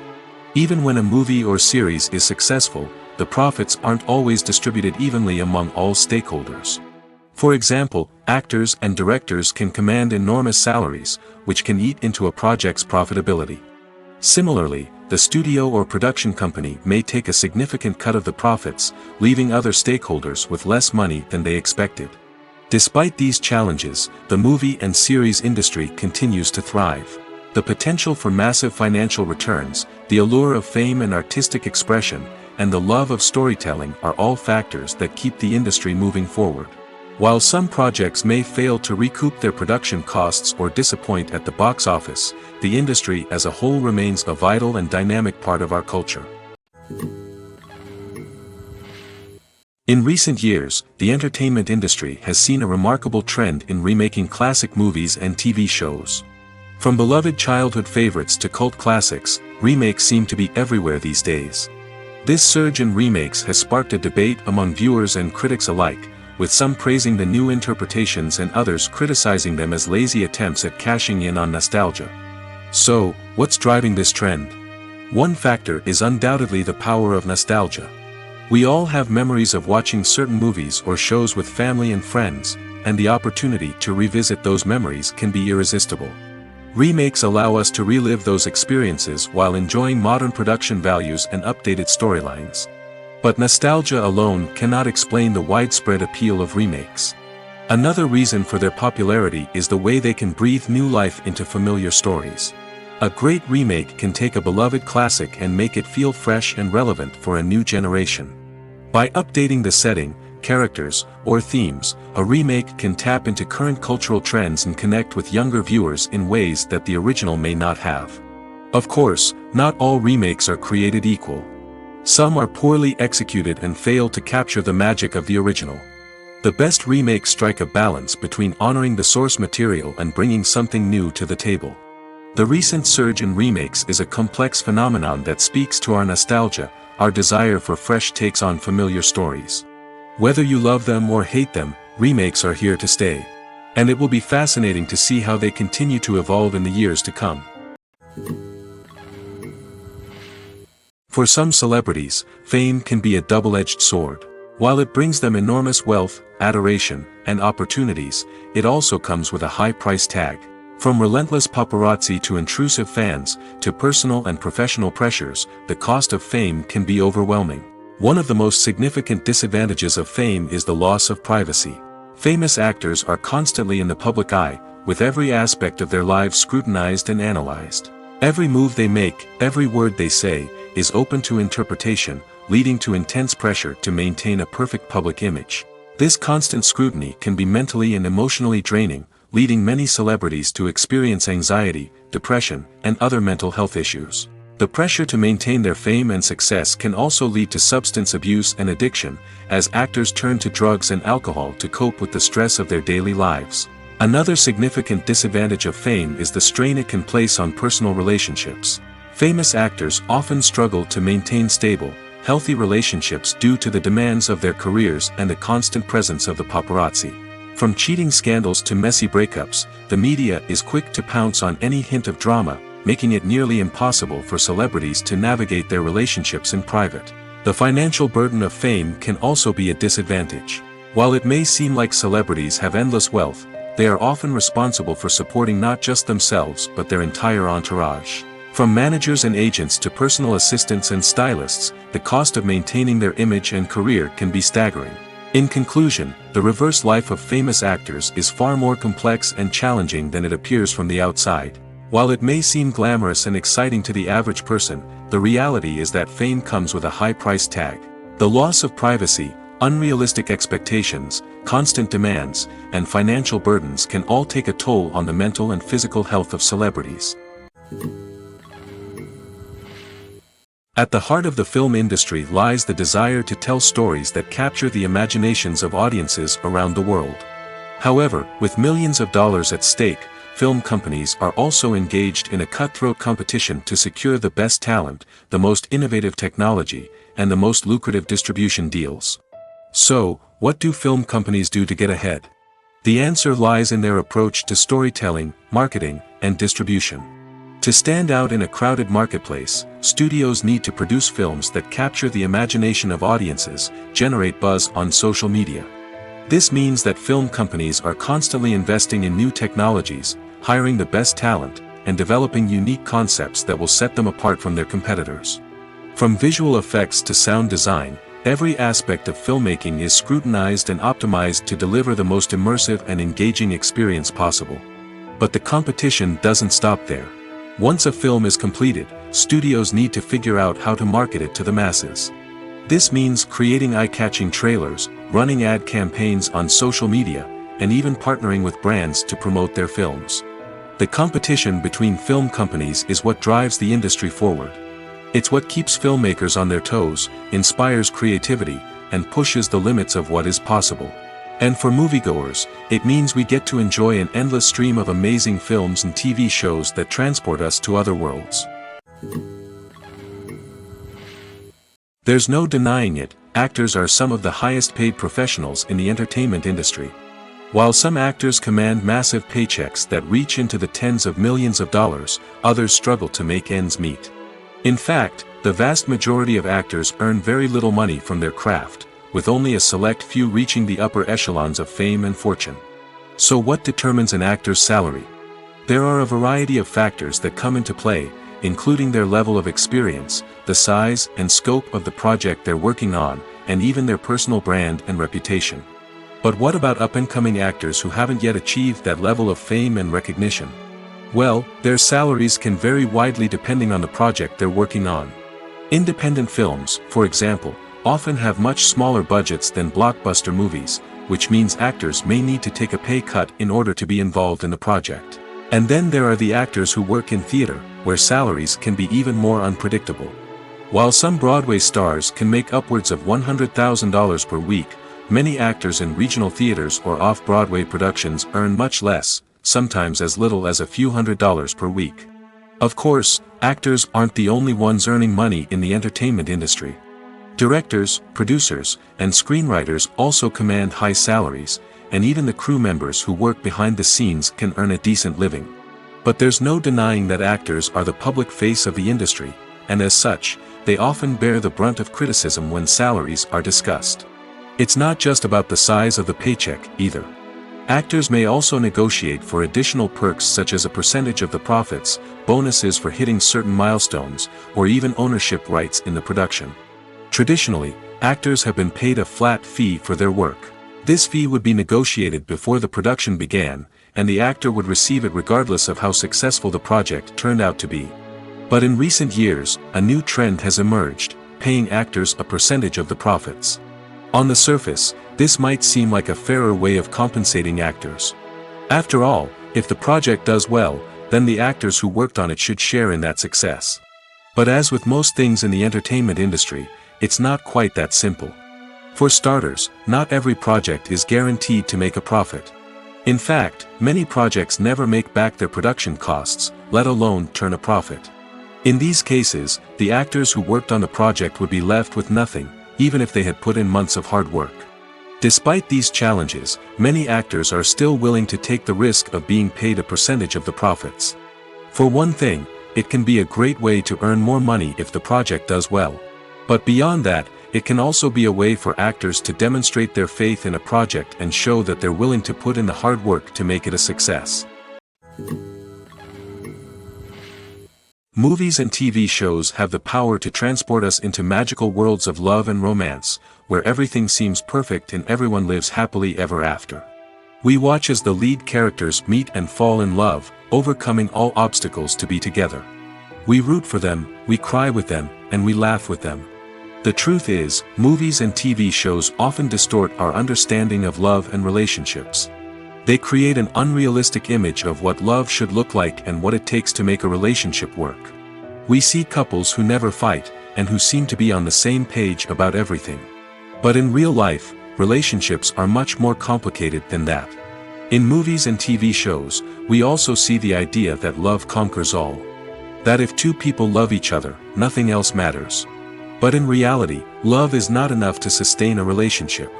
Even when a movie or series is successful, the profits aren't always distributed evenly among all stakeholders. For example, actors and directors can command enormous salaries, which can eat into a project's profitability. Similarly, the studio or production company may take a significant cut of the profits, leaving other stakeholders with less money than they expected. Despite these challenges, the movie and series industry continues to thrive. The potential for massive financial returns, the allure of fame and artistic expression, and the love of storytelling are all factors that keep the industry moving forward. While some projects may fail to recoup their production costs or disappoint at the box office, the industry as a whole remains a vital and dynamic part of our culture. In recent years, the entertainment industry has seen a remarkable trend in remaking classic movies and TV shows. From beloved childhood favorites to cult classics, remakes seem to be everywhere these days. This surge in remakes has sparked a debate among viewers and critics alike, with some praising the new interpretations and others criticizing them as lazy attempts at cashing in on nostalgia. So, what's driving this trend? One factor is undoubtedly the power of nostalgia. We all have memories of watching certain movies or shows with family and friends, and the opportunity to revisit those memories can be irresistible. Remakes allow us to relive those experiences while enjoying modern production values and updated storylines. But nostalgia alone cannot explain the widespread appeal of remakes. Another reason for their popularity is the way they can breathe new life into familiar stories. A great remake can take a beloved classic and make it feel fresh and relevant for a new generation. By updating the setting, characters, or themes, a remake can tap into current cultural trends and connect with younger viewers in ways that the original may not have. Of course, not all remakes are created equal. Some are poorly executed and fail to capture the magic of the original. The best remakes strike a balance between honoring the source material and bringing something new to the table. The recent surge in remakes is a complex phenomenon that speaks to our nostalgia, our desire for fresh takes on familiar stories. Whether you love them or hate them, remakes are here to stay. And it will be fascinating to see how they continue to evolve in the years to come. For some celebrities, fame can be a double-edged sword. While it brings them enormous wealth, adoration, and opportunities, it also comes with a high price tag. From relentless paparazzi to intrusive fans, to personal and professional pressures, the cost of fame can be overwhelming. One of the most significant disadvantages of fame is the loss of privacy. Famous actors are constantly in the public eye, with every aspect of their lives scrutinized and analyzed. Every move they make, every word they say, is open to interpretation, leading to intense pressure to maintain a perfect public image. This constant scrutiny can be mentally and emotionally draining, leading many celebrities to experience anxiety, depression, and other mental health issues. The pressure to maintain their fame and success can also lead to substance abuse and addiction, as actors turn to drugs and alcohol to cope with the stress of their daily lives. Another significant disadvantage of fame is the strain it can place on personal relationships. Famous actors often struggle to maintain stable, healthy relationships due to the demands of their careers and the constant presence of the paparazzi. From cheating scandals to messy breakups, the media is quick to pounce on any hint of drama, making it nearly impossible for celebrities to navigate their relationships in private. The financial burden of fame can also be a disadvantage. While it may seem like celebrities have endless wealth, they are often responsible for supporting not just themselves but their entire entourage. From managers and agents to personal assistants and stylists, the cost of maintaining their image and career can be staggering. In conclusion, the reverse life of famous actors is far more complex and challenging than it appears from the outside. While it may seem glamorous and exciting to the average person, the reality is that fame comes with a high price tag. The loss of privacy, unrealistic expectations, constant demands, and financial burdens can all take a toll on the mental and physical health of celebrities. At the heart of the film industry lies the desire to tell stories that capture the imaginations of audiences around the world. However, with millions of dollars at stake, film companies are also engaged in a cutthroat competition to secure the best talent, the most innovative technology, and the most lucrative distribution deals. So, what do film companies do to get ahead? The answer lies in their approach to storytelling, marketing, and distribution. To stand out in a crowded marketplace, studios need to produce films that capture the imagination of audiences, generate buzz on social media. This means that film companies are constantly investing in new technologies, hiring the best talent, and developing unique concepts that will set them apart from their competitors. From visual effects to sound design, every aspect of filmmaking is scrutinized and optimized to deliver the most immersive and engaging experience possible. But the competition doesn't stop there. Once a film is completed, studios need to figure out how to market it to the masses. This means creating eye-catching trailers, running ad campaigns on social media, and even partnering with brands to promote their films. The competition between film companies is what drives the industry forward. It's what keeps filmmakers on their toes, inspires creativity, and pushes the limits of what is possible. And for moviegoers, it means we get to enjoy an endless stream of amazing films and TV shows that transport us to other worlds. There's no denying it, actors are some of the highest paid professionals in the entertainment industry. While some actors command massive paychecks that reach into the tens of millions of dollars, others struggle to make ends meet. In fact, the vast majority of actors earn very little money from their craft, with only a select few reaching the upper echelons of fame and fortune. So what determines an actor's salary? There are a variety of factors that come into play, including their level of experience, the size and scope of the project they're working on, and even their personal brand and reputation. But what about up-and-coming actors who haven't yet achieved that level of fame and recognition? Well, their salaries can vary widely depending on the project they're working on. Independent films, for example, often have much smaller budgets than blockbuster movies, which means actors may need to take a pay cut in order to be involved in the project. And then there are the actors who work in theater, where salaries can be even more unpredictable. While some Broadway stars can make upwards of $100,000 per week, many actors in regional theaters or off-Broadway productions earn much less, sometimes as little as a few $100s per week. Of course, actors aren't the only ones earning money in the entertainment industry. Directors, producers, and screenwriters also command high salaries, and even the crew members who work behind the scenes can earn a decent living. But there's no denying that actors are the public face of the industry, and as such, they often bear the brunt of criticism when salaries are discussed. It's not just about the size of the paycheck, either. Actors may also negotiate for additional perks such as a percentage of the profits, bonuses for hitting certain milestones, or even ownership rights in the production. Traditionally, actors have been paid a flat fee for their work. This fee would be negotiated before the production began, and the actor would receive it regardless of how successful the project turned out to be. But in recent years, a new trend has emerged, paying actors a percentage of the profits. On the surface, this might seem like a fairer way of compensating actors. After all, if the project does well, then the actors who worked on it should share in that success. But as with most things in the entertainment industry, it's not quite that simple. For starters, not every project is guaranteed to make a profit. In fact, many projects never make back their production costs, let alone turn a profit. In these cases, the actors who worked on the project would be left with nothing, even if they had put in months of hard work. Despite these challenges, many actors are still willing to take the risk of being paid a percentage of the profits. For one thing, it can be a great way to earn more money if the project does well. But beyond that, it can also be a way for actors to demonstrate their faith in a project and show that they're willing to put in the hard work to make it a success. Movies and TV shows have the power to transport us into magical worlds of love and romance, where everything seems perfect and everyone lives happily ever after. We watch as the lead characters meet and fall in love, overcoming all obstacles to be together. We root for them, we cry with them, and we laugh with them. The truth is, movies and TV shows often distort our understanding of love and relationships. They create an unrealistic image of what love should look like and what it takes to make a relationship work. We see couples who never fight, and who seem to be on the same page about everything. But in real life, relationships are much more complicated than that. In movies and TV shows, we also see the idea that love conquers all. That if two people love each other, nothing else matters. But in reality, love is not enough to sustain a relationship.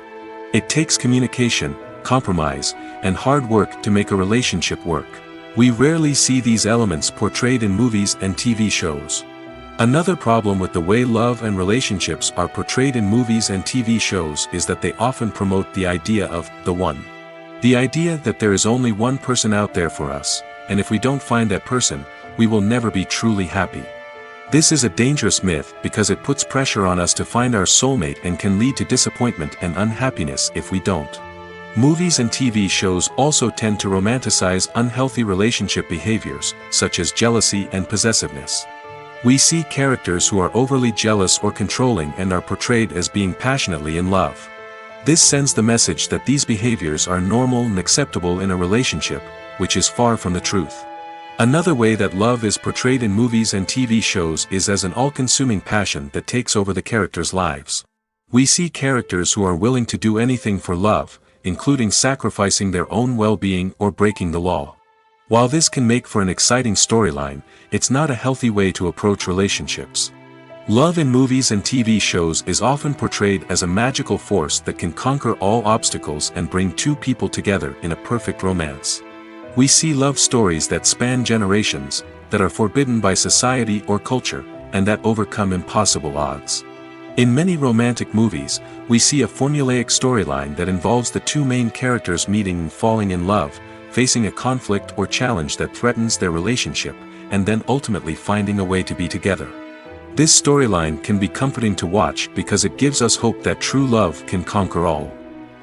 It takes communication, compromise, and hard work to make a relationship work. We rarely see these elements portrayed in movies and TV shows. Another problem with the way love and relationships are portrayed in movies and TV shows is that they often promote the idea of the one. The idea that there is only one person out there for us, and if we don't find that person, we will never be truly happy. This is a dangerous myth because it puts pressure on us to find our soulmate and can lead to disappointment and unhappiness if we don't. Movies and TV shows also tend to romanticize unhealthy relationship behaviors, such as jealousy and possessiveness. We see characters who are overly jealous or controlling and are portrayed as being passionately in love. This sends the message that these behaviors are normal and acceptable in a relationship, which is far from the truth. Another way that love is portrayed in movies and TV shows is as an all-consuming passion that takes over the characters' lives. We see characters who are willing to do anything for love, including sacrificing their own well-being or breaking the law. While this can make for an exciting storyline, it's not a healthy way to approach relationships. Love in movies and TV shows is often portrayed as a magical force that can conquer all obstacles and bring two people together in a perfect romance. We see love stories that span generations, that are forbidden by society or culture, and that overcome impossible odds. In many romantic movies, we see a formulaic storyline that involves the two main characters meeting and falling in love, facing a conflict or challenge that threatens their relationship, and then ultimately finding a way to be together. This storyline can be comforting to watch because it gives us hope that true love can conquer all.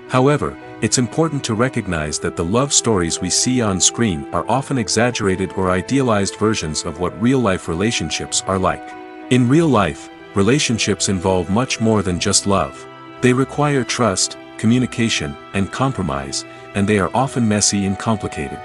However, it's important to recognize that the love stories we see on screen are often exaggerated or idealized versions of what real-life relationships are like. In real life, relationships involve much more than just love. They require trust, communication, and compromise, and they are often messy and complicated.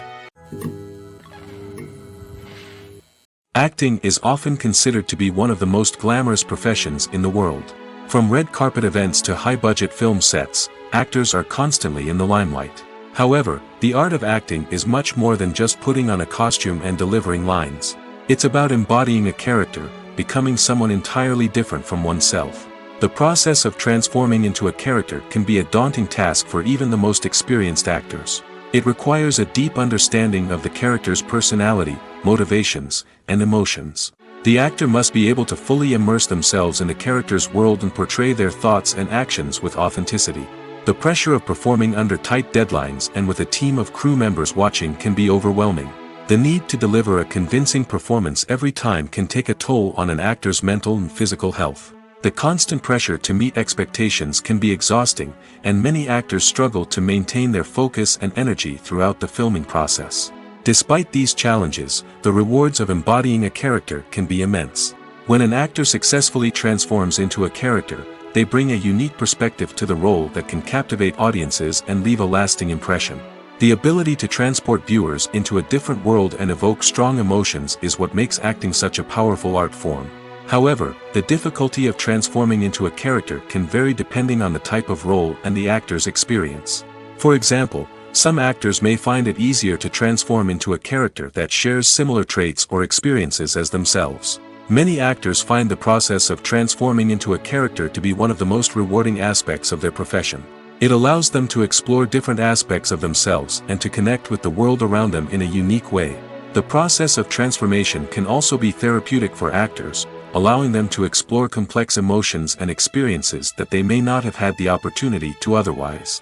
Acting is often considered to be one of the most glamorous professions in the world. From red carpet events to high-budget film sets, actors are constantly in the limelight. However, the art of acting is much more than just putting on a costume and delivering lines. It's about embodying a character, becoming someone entirely different from oneself. The process of transforming into a character can be a daunting task for even the most experienced actors. It requires a deep understanding of the character's personality, motivations, and emotions. The actor must be able to fully immerse themselves in the character's world and portray their thoughts and actions with authenticity. The pressure of performing under tight deadlines and with a team of crew members watching can be overwhelming. The need to deliver a convincing performance every time can take a toll on an actor's mental and physical health. The constant pressure to meet expectations can be exhausting, and many actors struggle to maintain their focus and energy throughout the filming process. Despite these challenges, the rewards of embodying a character can be immense. When an actor successfully transforms into a character, they bring a unique perspective to the role that can captivate audiences and leave a lasting impression. The ability to transport viewers into a different world and evoke strong emotions is what makes acting such a powerful art form. However, the difficulty of transforming into a character can vary depending on the type of role and the actor's experience. For example, some actors may find it easier to transform into a character that shares similar traits or experiences as themselves. Many actors find the process of transforming into a character to be one of the most rewarding aspects of their profession. It allows them to explore different aspects of themselves and to connect with the world around them in a unique way. The process of transformation can also be therapeutic for actors, allowing them to explore complex emotions and experiences that they may not have had the opportunity to otherwise.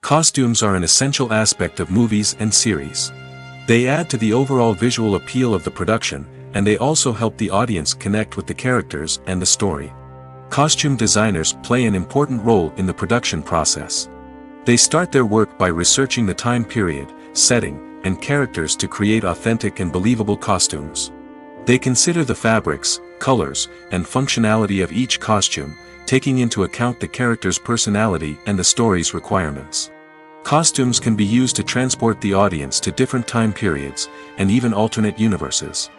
Costumes are an essential aspect of movies and series. They add to the overall visual appeal of the production, and they also help the audience connect with the characters and the story. Costume designers play an important role in the production process. They start their work by researching the time period, setting, and characters to create authentic and believable costumes. They consider the fabrics, colors, and functionality of each costume, taking into account the character's personality and the story's requirements. Costumes can be used to transport the audience to different time periods, and even alternate universes.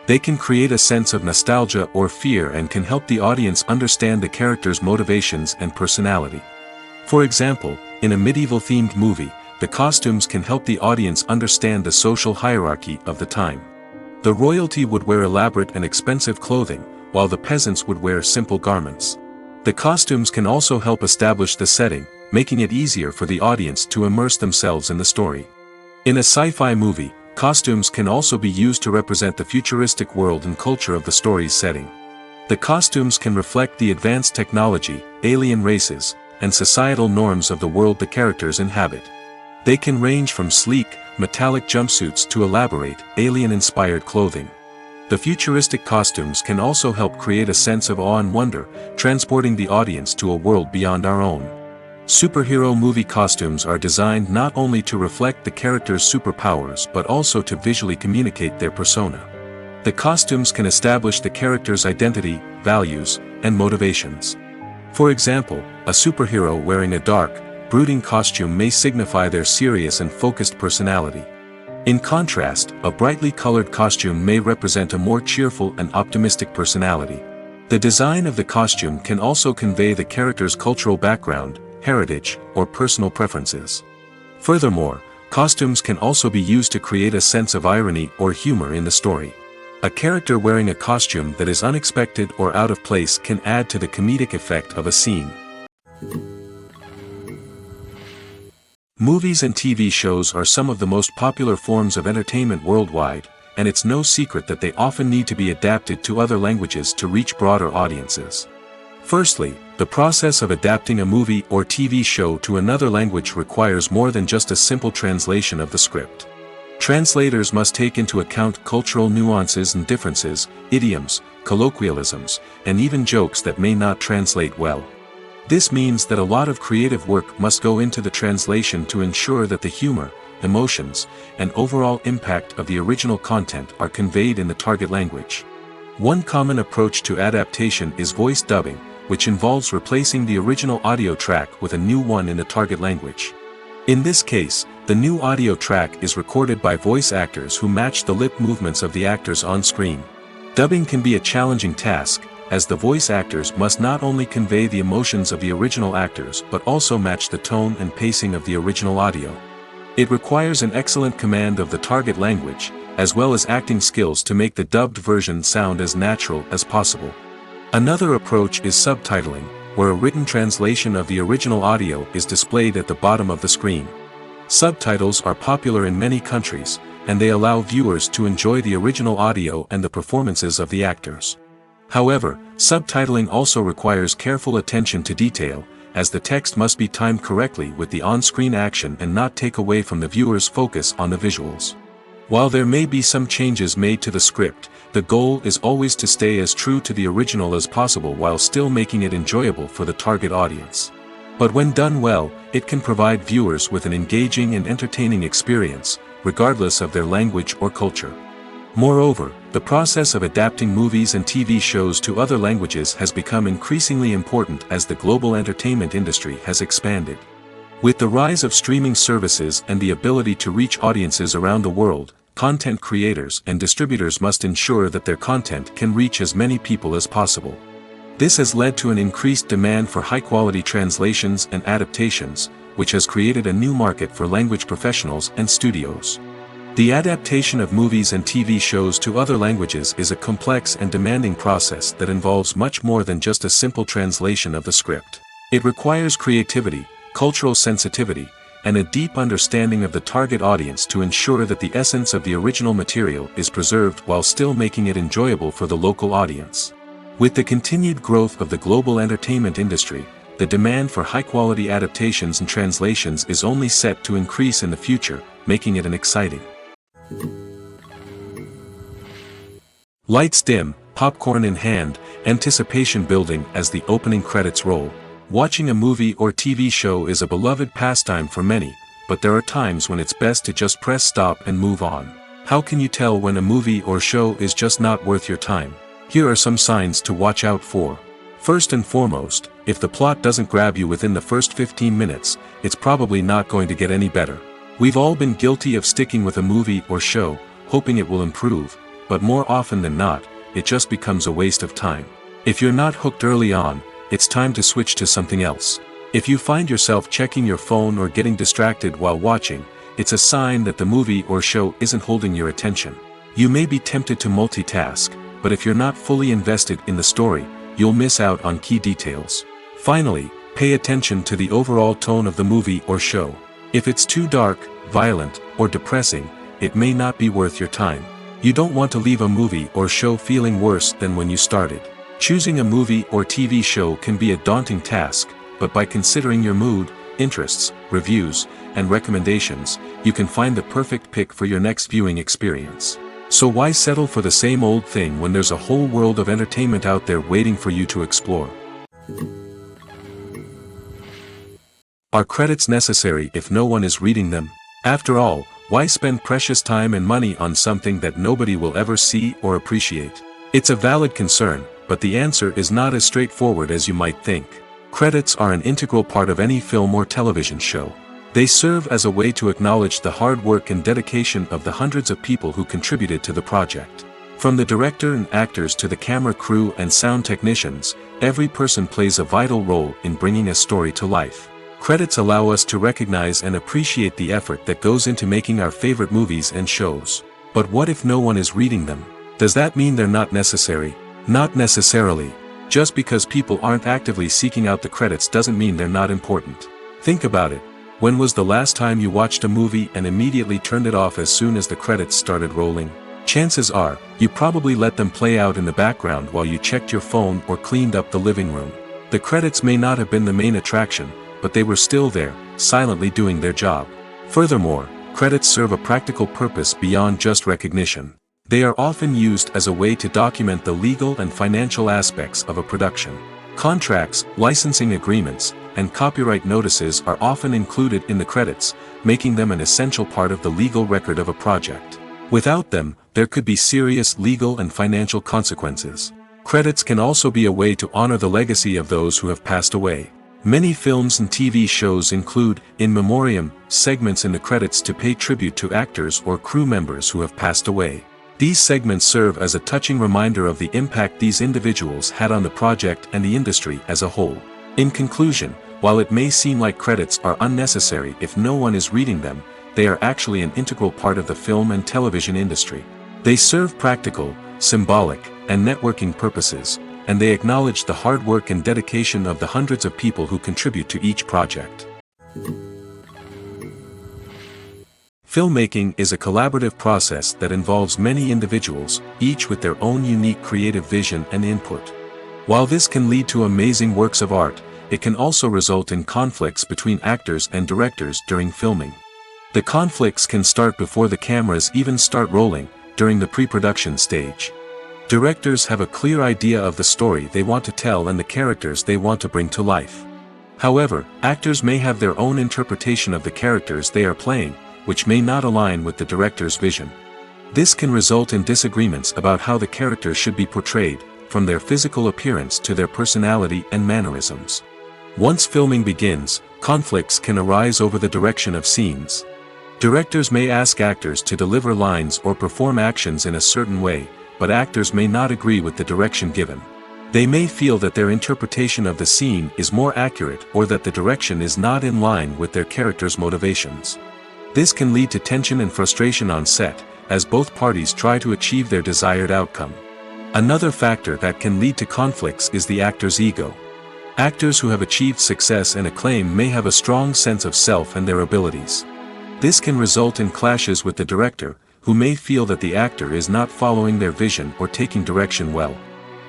They can create a sense of nostalgia or fear and can help the audience understand the character's motivations and personality. For example, in a medieval-themed movie, the costumes can help the audience understand the social hierarchy of the time. The royalty would wear elaborate and expensive clothing, while the peasants would wear simple garments. The costumes can also help establish the setting, making it easier for the audience to immerse themselves in the story. In a sci-fi movie, costumes can also be used to represent the futuristic world and culture of the story's setting. The costumes can reflect the advanced technology, alien races, and societal norms of the world the characters inhabit. They can range from sleek, metallic jumpsuits to elaborate, alien-inspired clothing. The futuristic costumes can also help create a sense of awe and wonder, transporting the audience to a world beyond our own. Superhero movie costumes are designed not only to reflect the character's superpowers but also to visually communicate their persona. The costumes can establish the character's identity, values, and motivations. For example, a superhero wearing a dark, brooding costume may signify their serious and focused personality. In contrast, a brightly colored costume may represent a more cheerful and optimistic personality. The design of the costume can also convey the character's cultural background, heritage, or personal preferences. Furthermore, costumes can also be used to create a sense of irony or humor in the story. A character wearing a costume that is unexpected or out of place can add to the comedic effect of a scene. Movies and TV shows are some of the most popular forms of entertainment worldwide, and it's no secret that they often need to be adapted to other languages to reach broader audiences. Firstly, the process of adapting a movie or TV show to another language requires more than just a simple translation of the script. Translators must take into account cultural nuances and differences, idioms, colloquialisms, and even jokes that may not translate well. This means that a lot of creative work must go into the translation to ensure that the humor, emotions, and overall impact of the original content are conveyed in the target language. One common approach to adaptation is voice dubbing, which involves replacing the original audio track with a new one in the target language. In this case, the new audio track is recorded by voice actors who match the lip movements of the actors on screen. Dubbing can be a challenging task, as the voice actors must not only convey the emotions of the original actors but also match the tone and pacing of the original audio. It requires an excellent command of the target language, as well as acting skills to make the dubbed version sound as natural as possible. Another approach is subtitling, where a written translation of the original audio is displayed at the bottom of the screen. Subtitles are popular in many countries, and they allow viewers to enjoy the original audio and the performances of the actors. However, subtitling also requires careful attention to detail, as the text must be timed correctly with the on-screen action and not take away from the viewer's focus on the visuals. While there may be some changes made to the script, the goal is always to stay as true to the original as possible while still making it enjoyable for the target audience. But when done well, it can provide viewers with an engaging and entertaining experience, regardless of their language or culture. Moreover, the process of adapting movies and TV shows to other languages has become increasingly important as the global entertainment industry has expanded. With the rise of streaming services and the ability to reach audiences around the world, content creators and distributors must ensure that their content can reach as many people as possible. This has led to an increased demand for high-quality translations and adaptations, which has created a new market for language professionals and studios. The adaptation of movies and TV shows to other languages is a complex and demanding process that involves much more than just a simple translation of the script. It requires creativity, cultural sensitivity, and a deep understanding of the target audience to ensure that the essence of the original material is preserved while still making it enjoyable for the local audience. With the continued growth of the global entertainment industry, the demand for high-quality adaptations and translations is only set to increase in the future, making it an exciting. Lights dim, popcorn in hand, anticipation building as the opening credits roll. Watching a movie or TV show is a beloved pastime for many, but there are times when it's best to just press stop and move on. How can you tell when a movie or show is just not worth your time? Here are some signs to watch out for. First and foremost, if the plot doesn't grab you within the first 15 minutes, it's probably not going to get any better. We've all been guilty of sticking with a movie or show, hoping it will improve, but more often than not, it just becomes a waste of time. If you're not hooked early on, it's time to switch to something else. If you find yourself checking your phone or getting distracted while watching, it's a sign that the movie or show isn't holding your attention. You may be tempted to multitask, but if you're not fully invested in the story, you'll miss out on key details. Finally, Pay attention to the overall tone of the movie or show. If it's too dark, violent, or depressing, it may not be worth your time. You don't want to leave a movie or show feeling worse than when you started. Choosing a movie or TV show can be a daunting task, but by considering your mood, interests, reviews, and recommendations, you can find the perfect pick for your next viewing experience. So why settle for the same old thing when there's a whole world of entertainment out there waiting for you to explore? Are credits necessary if no one is reading them? After all, why spend precious time and money on something that nobody will ever see or appreciate? It's a valid concern, but the answer is not as straightforward as you might think. Credits are an integral part of any film or television show. They serve as a way to acknowledge the hard work and dedication of the hundreds of people who contributed to the project. From the director and actors to the camera crew and sound technicians, every person plays a vital role in bringing a story to life. Credits allow us to recognize and appreciate the effort that goes into making our favorite movies and shows. But what if no one is reading them? Does that mean they're not necessary? Not necessarily. Just because people aren't actively seeking out the credits doesn't mean they're not important. Think about it. When was the last time you watched a movie and immediately turned it off as soon as the credits started rolling? Chances are, you probably let them play out in the background while you checked your phone or cleaned up the living room. The credits may not have been the main attraction, but they were still there, silently doing their job. Furthermore, credits serve a practical purpose beyond just recognition. They are often used as a way to document the legal and financial aspects of a production. Contracts, licensing agreements, and copyright notices are often included in the credits, making them an essential part of the legal record of a project. Without them, there could be serious legal and financial consequences. Credits can also be a way to honor the legacy of those who have passed away. Many films and TV shows include, in memoriam, segments in the credits to pay tribute to actors or crew members who have passed away. These segments serve as a touching reminder of the impact these individuals had on the project and the industry as a whole. In conclusion, while it may seem like credits are unnecessary if no one is reading them, they are actually an integral part of the film and television industry. They serve practical, symbolic, and networking purposes, and they acknowledge the hard work and dedication of the hundreds of people who contribute to each project. Filmmaking is a collaborative process that involves many individuals, each with their own unique creative vision and input. While this can lead to amazing works of art, it can also result in conflicts between actors and directors during filming. The conflicts can start before the cameras even start rolling, during the pre-production stage. Directors have a clear idea of the story they want to tell and the characters they want to bring to life. However, actors may have their own interpretation of the characters they are playing, which may not align with the director's vision. This can result in disagreements about how the characters should be portrayed, from their physical appearance to their personality and mannerisms. Once filming begins, conflicts can arise over the direction of scenes. Directors may ask actors to deliver lines or perform actions in a certain way, but actors may not agree with the direction given. They may feel that their interpretation of the scene is more accurate or that the direction is not in line with their character's motivations. This can lead to tension and frustration on set, as both parties try to achieve their desired outcome. Another factor that can lead to conflicts is the actor's ego. Actors who have achieved success and acclaim may have a strong sense of self and their abilities. This can result in clashes with the director, who may feel that the actor is not following their vision or taking direction well.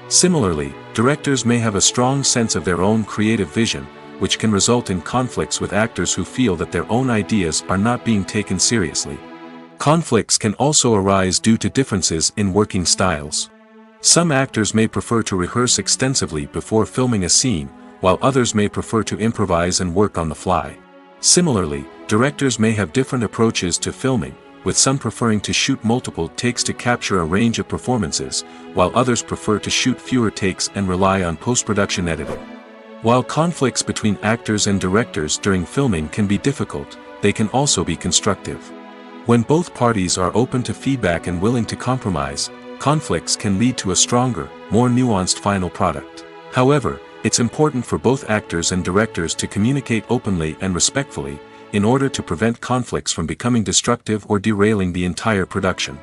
Similarly, directors may have a strong sense of their own creative vision, which can result in conflicts with actors who feel that their own ideas are not being taken seriously. Conflicts can also arise due to differences in working styles. Some actors may prefer to rehearse extensively before filming a scene, while others may prefer to improvise and work on the fly. Similarly, directors may have different approaches to filming, with some preferring to shoot multiple takes to capture a range of performances, while others prefer to shoot fewer takes and rely on post-production editing. While conflicts between actors and directors during filming can be difficult, they can also be constructive. When both parties are open to feedback and willing to compromise, conflicts can lead to a stronger, more nuanced final product. However, it's important for both actors and directors to communicate openly and respectfully, in order to prevent conflicts from becoming destructive or derailing the entire production.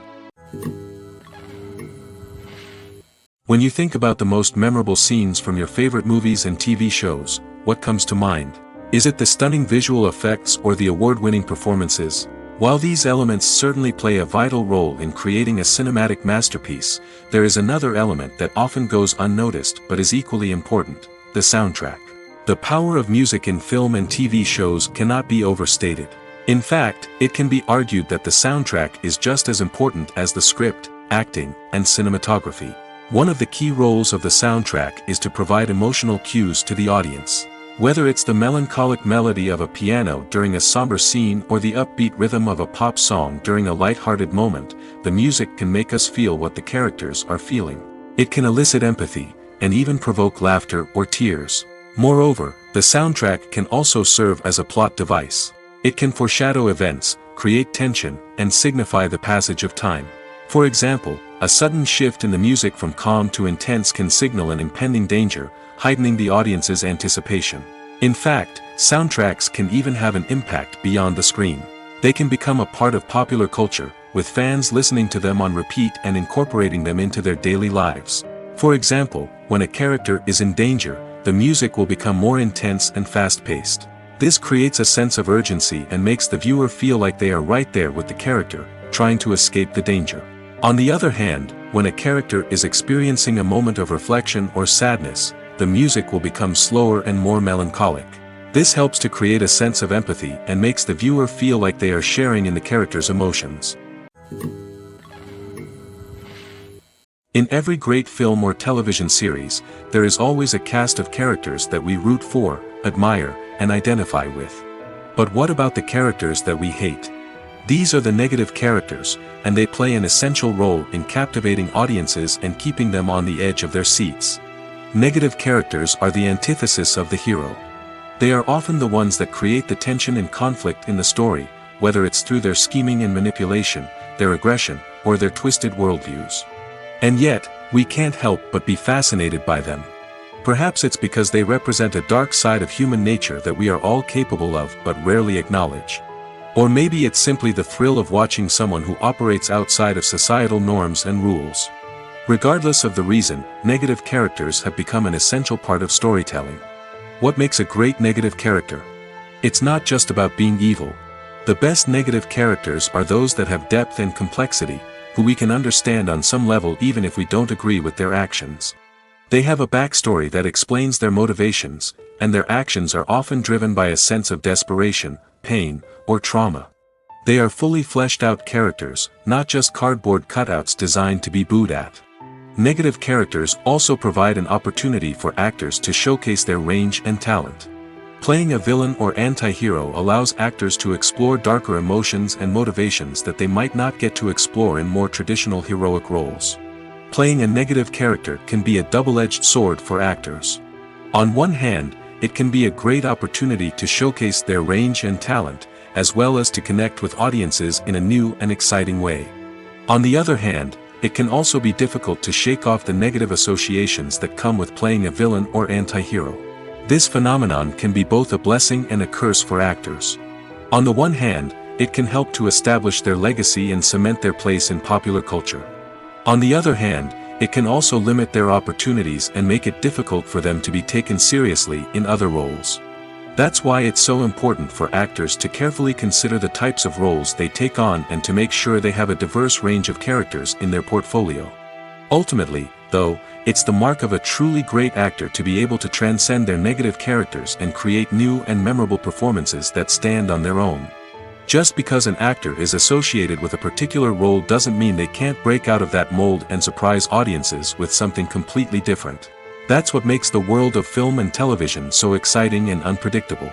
When you think about the most memorable scenes from your favorite movies and TV shows, what comes to mind? Is it the stunning visual effects or the award-winning performances? While these elements certainly play a vital role in creating a cinematic masterpiece, there is another element that often goes unnoticed but is equally important: the soundtrack. The power of music in film and TV shows cannot be overstated. In fact, it can be argued that the soundtrack is just as important as the script, acting, and cinematography. One of the key roles of the soundtrack is to provide emotional cues to the audience. Whether it's the melancholic melody of a piano during a somber scene or the upbeat rhythm of a pop song during a light-hearted moment, the music can make us feel what the characters are feeling. It can elicit empathy, and even provoke laughter or tears. Moreover, the soundtrack can also serve as a plot device. It can foreshadow events, create tension, and signify the passage of time. For example, a sudden shift in the music from calm to intense can signal an impending danger, heightening the audience's anticipation. In fact, soundtracks can even have an impact beyond the screen. They can become a part of popular culture, with fans listening to them on repeat and incorporating them into their daily lives. For example, when a character is in danger, the music will become more intense and fast-paced. This creates a sense of urgency and makes the viewer feel like they are right there with the character, trying to escape the danger. On the other hand, when a character is experiencing a moment of reflection or sadness, the music will become slower and more melancholic. This helps to create a sense of empathy and makes the viewer feel like they are sharing in the character's emotions. In every great film or television series, there is always a cast of characters that we root for, admire, and identify with. But what about the characters that we hate? These are the negative characters, and they play an essential role in captivating audiences and keeping them on the edge of their seats. Negative characters are the antithesis of the hero. They are often the ones that create the tension and conflict in the story, whether it's through their scheming and manipulation, their aggression, or their twisted worldviews. And yet, we can't help but be fascinated by them. Perhaps it's because they represent a dark side of human nature that we are all capable of but rarely acknowledge. Or maybe it's simply the thrill of watching someone who operates outside of societal norms and rules. Regardless of the reason, negative characters have become an essential part of storytelling. What makes a great negative character? It's not just about being evil. The best negative characters are those that have depth and complexity, who we can understand on some level even if we don't agree with their actions. They have a backstory that explains their motivations, and their actions are often driven by a sense of desperation, pain, or trauma. They are fully fleshed out characters, not just cardboard cutouts designed to be booed at. Negative characters also provide an opportunity for actors to showcase their range and talent. Playing a villain or anti-hero allows actors to explore darker emotions and motivations that they might not get to explore in more traditional heroic roles. Playing a negative character can be a double-edged sword for actors. On one hand, it can be a great opportunity to showcase their range and talent, as well as to connect with audiences in a new and exciting way. On the other hand, it can also be difficult to shake off the negative associations that come with playing a villain or anti-hero. This phenomenon can be both a blessing and a curse for actors. On the one hand, it can help to establish their legacy and cement their place in popular culture. On the other hand, it can also limit their opportunities and make it difficult for them to be taken seriously in other roles. That's why it's so important for actors to carefully consider the types of roles they take on and to make sure they have a diverse range of characters in their portfolio. Ultimately, though, it's the mark of a truly great actor to be able to transcend their negative characters and create new and memorable performances that stand on their own. Just because an actor is associated with a particular role doesn't mean they can't break out of that mold and surprise audiences with something completely different. That's what makes the world of film and television so exciting and unpredictable.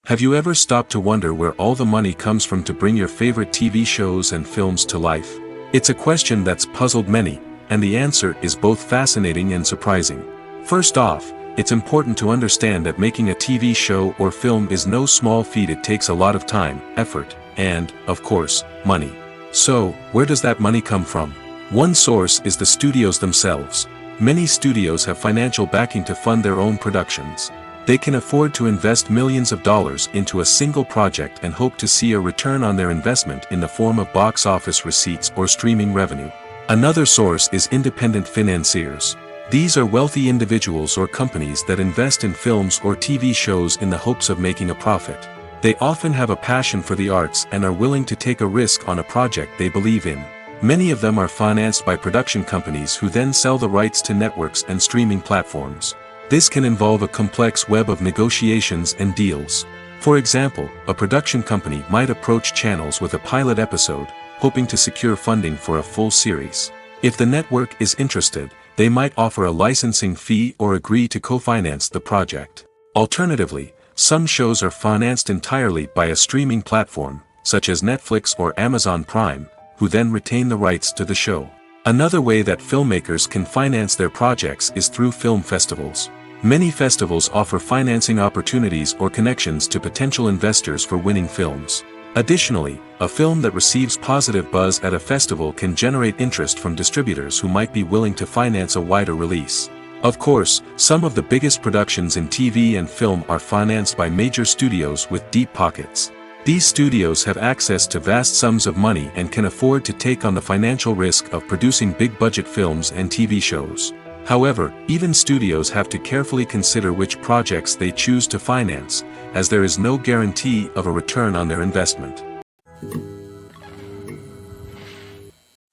Have you ever stopped to wonder where all the money comes from to bring your favorite TV shows and films to life? It's a question that's puzzled many, and the answer is both fascinating and surprising. First off, it's important to understand that making a TV show or film is no small feat. It takes a lot of time, effort, and, of course, money. So, where does that money come from? One source is the studios themselves. Many studios have financial backing to fund their own productions. They can afford to invest millions of dollars into a single project and hope to see a return on their investment in the form of box office receipts or streaming revenue. Another source is independent financiers. These are wealthy individuals or companies that invest in films or TV shows in the hopes of making a profit. They often have a passion for the arts and are willing to take a risk on a project they believe in. Many of them are financed by production companies who then sell the rights to networks and streaming platforms. This can involve a complex web of negotiations and deals. For example, a production company might approach channels with a pilot episode, hoping to secure funding for a full series. If the network is interested, they might offer a licensing fee or agree to co-finance the project. Alternatively, some shows are financed entirely by a streaming platform, such as Netflix or Amazon Prime, who then retain the rights to the show. Another way that filmmakers can finance their projects is through film festivals. Many festivals offer financing opportunities or connections to potential investors for winning films. Additionally, a film that receives positive buzz at a festival can generate interest from distributors who might be willing to finance a wider release. Of course, some of the biggest productions in TV and film are financed by major studios with deep pockets. These studios have access to vast sums of money and can afford to take on the financial risk of producing big-budget films and TV shows. However, even studios have to carefully consider which projects they choose to finance, as there is no guarantee of a return on their investment.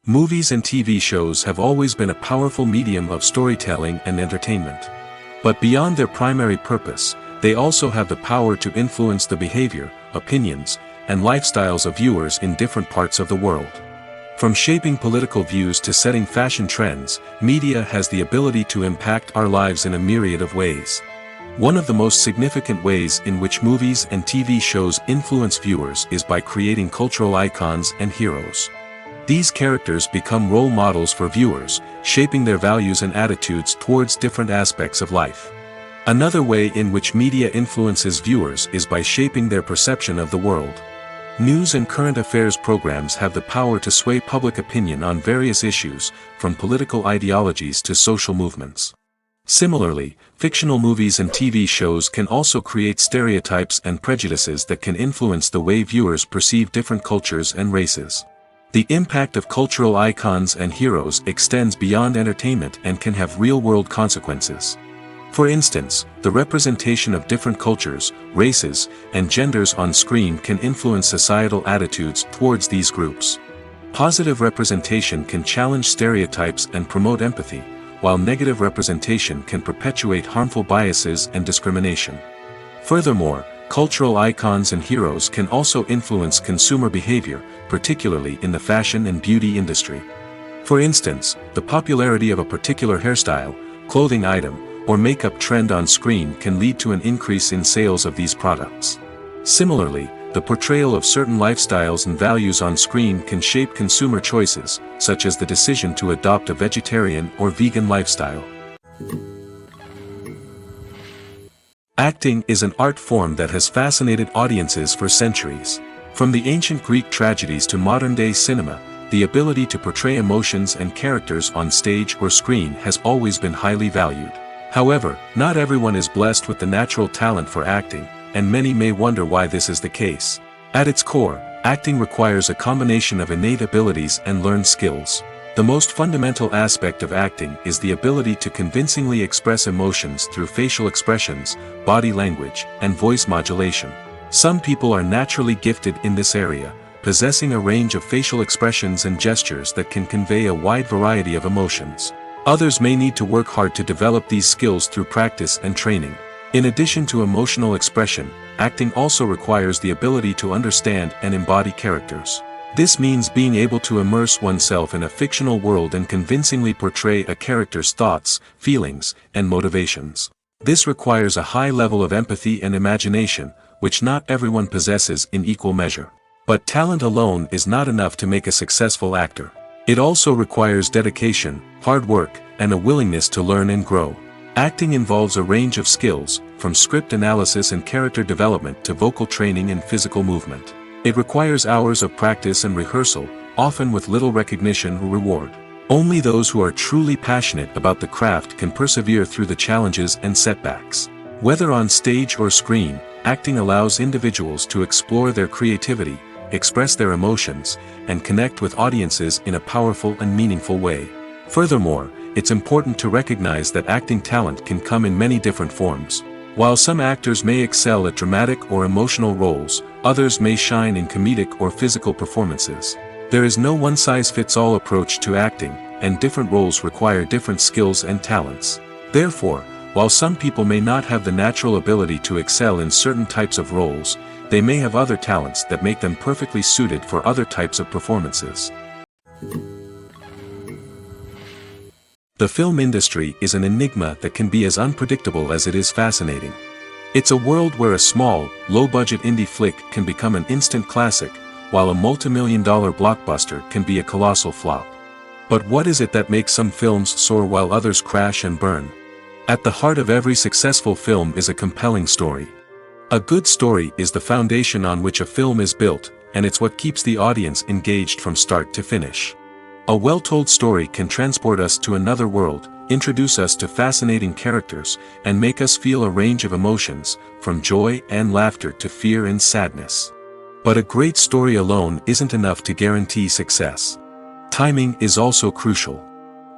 Movies and TV shows have always been a powerful medium of storytelling and entertainment. But beyond their primary purpose, they also have the power to influence the behavior, opinions, and lifestyles of viewers in different parts of the world. From shaping political views to setting fashion trends, media has the ability to impact our lives in a myriad of ways. One of the most significant ways in which movies and TV shows influence viewers is by creating cultural icons and heroes. These characters become role models for viewers, shaping their values and attitudes towards different aspects of life. Another way in which media influences viewers is by shaping their perception of the world. News and current affairs programs have the power to sway public opinion on various issues, from political ideologies to social movements. Similarly, fictional movies and TV shows can also create stereotypes and prejudices that can influence the way viewers perceive different cultures and races. The impact of cultural icons and heroes extends beyond entertainment and can have real-world consequences. For instance, the representation of different cultures, races, and genders on screen can influence societal attitudes towards these groups. Positive representation can challenge stereotypes and promote empathy, while negative representation can perpetuate harmful biases and discrimination. Furthermore, cultural icons and heroes can also influence consumer behavior, particularly in the fashion and beauty industry. For instance, the popularity of a particular hairstyle, clothing item, or makeup trend on screen can lead to an increase in sales of these products. Similarly, the portrayal of certain lifestyles and values on screen can shape consumer choices, such as the decision to adopt a vegetarian or vegan lifestyle. Acting is an art form that has fascinated audiences for centuries. From the ancient Greek tragedies to modern-day cinema, the ability to portray emotions and characters on stage or screen has always been highly valued. However, not everyone is blessed with the natural talent for acting, and many may wonder why this is the case. At its core, acting requires a combination of innate abilities and learned skills. The most fundamental aspect of acting is the ability to convincingly express emotions through facial expressions, body language, and voice modulation. Some people are naturally gifted in this area, possessing a range of facial expressions and gestures that can convey a wide variety of emotions. Others may need to work hard to develop these skills through practice and training. In addition to emotional expression, acting also requires the ability to understand and embody characters. This means being able to immerse oneself in a fictional world and convincingly portray a character's thoughts, feelings, and motivations. This requires a high level of empathy and imagination, which not everyone possesses in equal measure. But talent alone is not enough to make a successful actor. It also requires dedication, hard work, and a willingness to learn and grow. Acting involves a range of skills, from script analysis and character development to vocal training and physical movement. It requires hours of practice and rehearsal, often with little recognition or reward. Only those who are truly passionate about the craft can persevere through the challenges and setbacks. Whether on stage or screen, acting allows individuals to explore their creativity, express their emotions, and connect with audiences in a powerful and meaningful way. Furthermore, it's important to recognize that acting talent can come in many different forms. While some actors may excel at dramatic or emotional roles, others may shine in comedic or physical performances. There is no one-size-fits-all approach to acting, and different roles require different skills and talents. Therefore, while some people may not have the natural ability to excel in certain types of roles, they may have other talents that make them perfectly suited for other types of performances. The film industry is an enigma that can be as unpredictable as it is fascinating. It's a world where a small, low-budget indie flick can become an instant classic, while a multi-million-dollar blockbuster can be a colossal flop. But what is it that makes some films soar while others crash and burn? At the heart of every successful film is a compelling story. A good story is the foundation on which a film is built, and it's what keeps the audience engaged from start to finish. A well-told story can transport us to another world, introduce us to fascinating characters, and make us feel a range of emotions, from joy and laughter to fear and sadness. But a great story alone isn't enough to guarantee success. Timing is also crucial.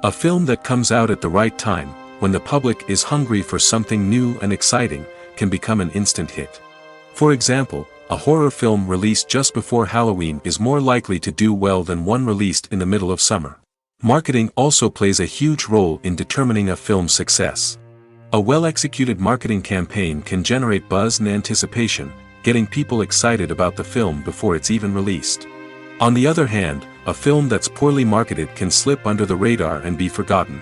A film that comes out at the right time, when the public is hungry for something new and exciting, can become an instant hit. For example, a horror film released just before Halloween is more likely to do well than one released in the middle of summer. Marketing also plays a huge role in determining a film's success. A well-executed marketing campaign can generate buzz and anticipation, getting people excited about the film before it's even released. On the other hand, a film that's poorly marketed can slip under the radar and be forgotten.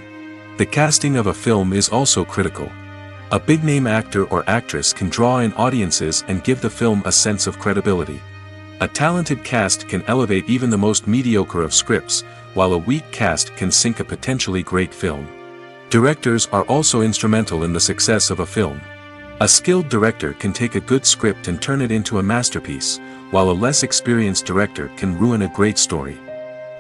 The casting of a film is also critical. A big-name actor or actress can draw in audiences and give the film a sense of credibility. A talented cast can elevate even the most mediocre of scripts, while a weak cast can sink a potentially great film. Directors are also instrumental in the success of a film. A skilled director can take a good script and turn it into a masterpiece, while a less experienced director can ruin a great story.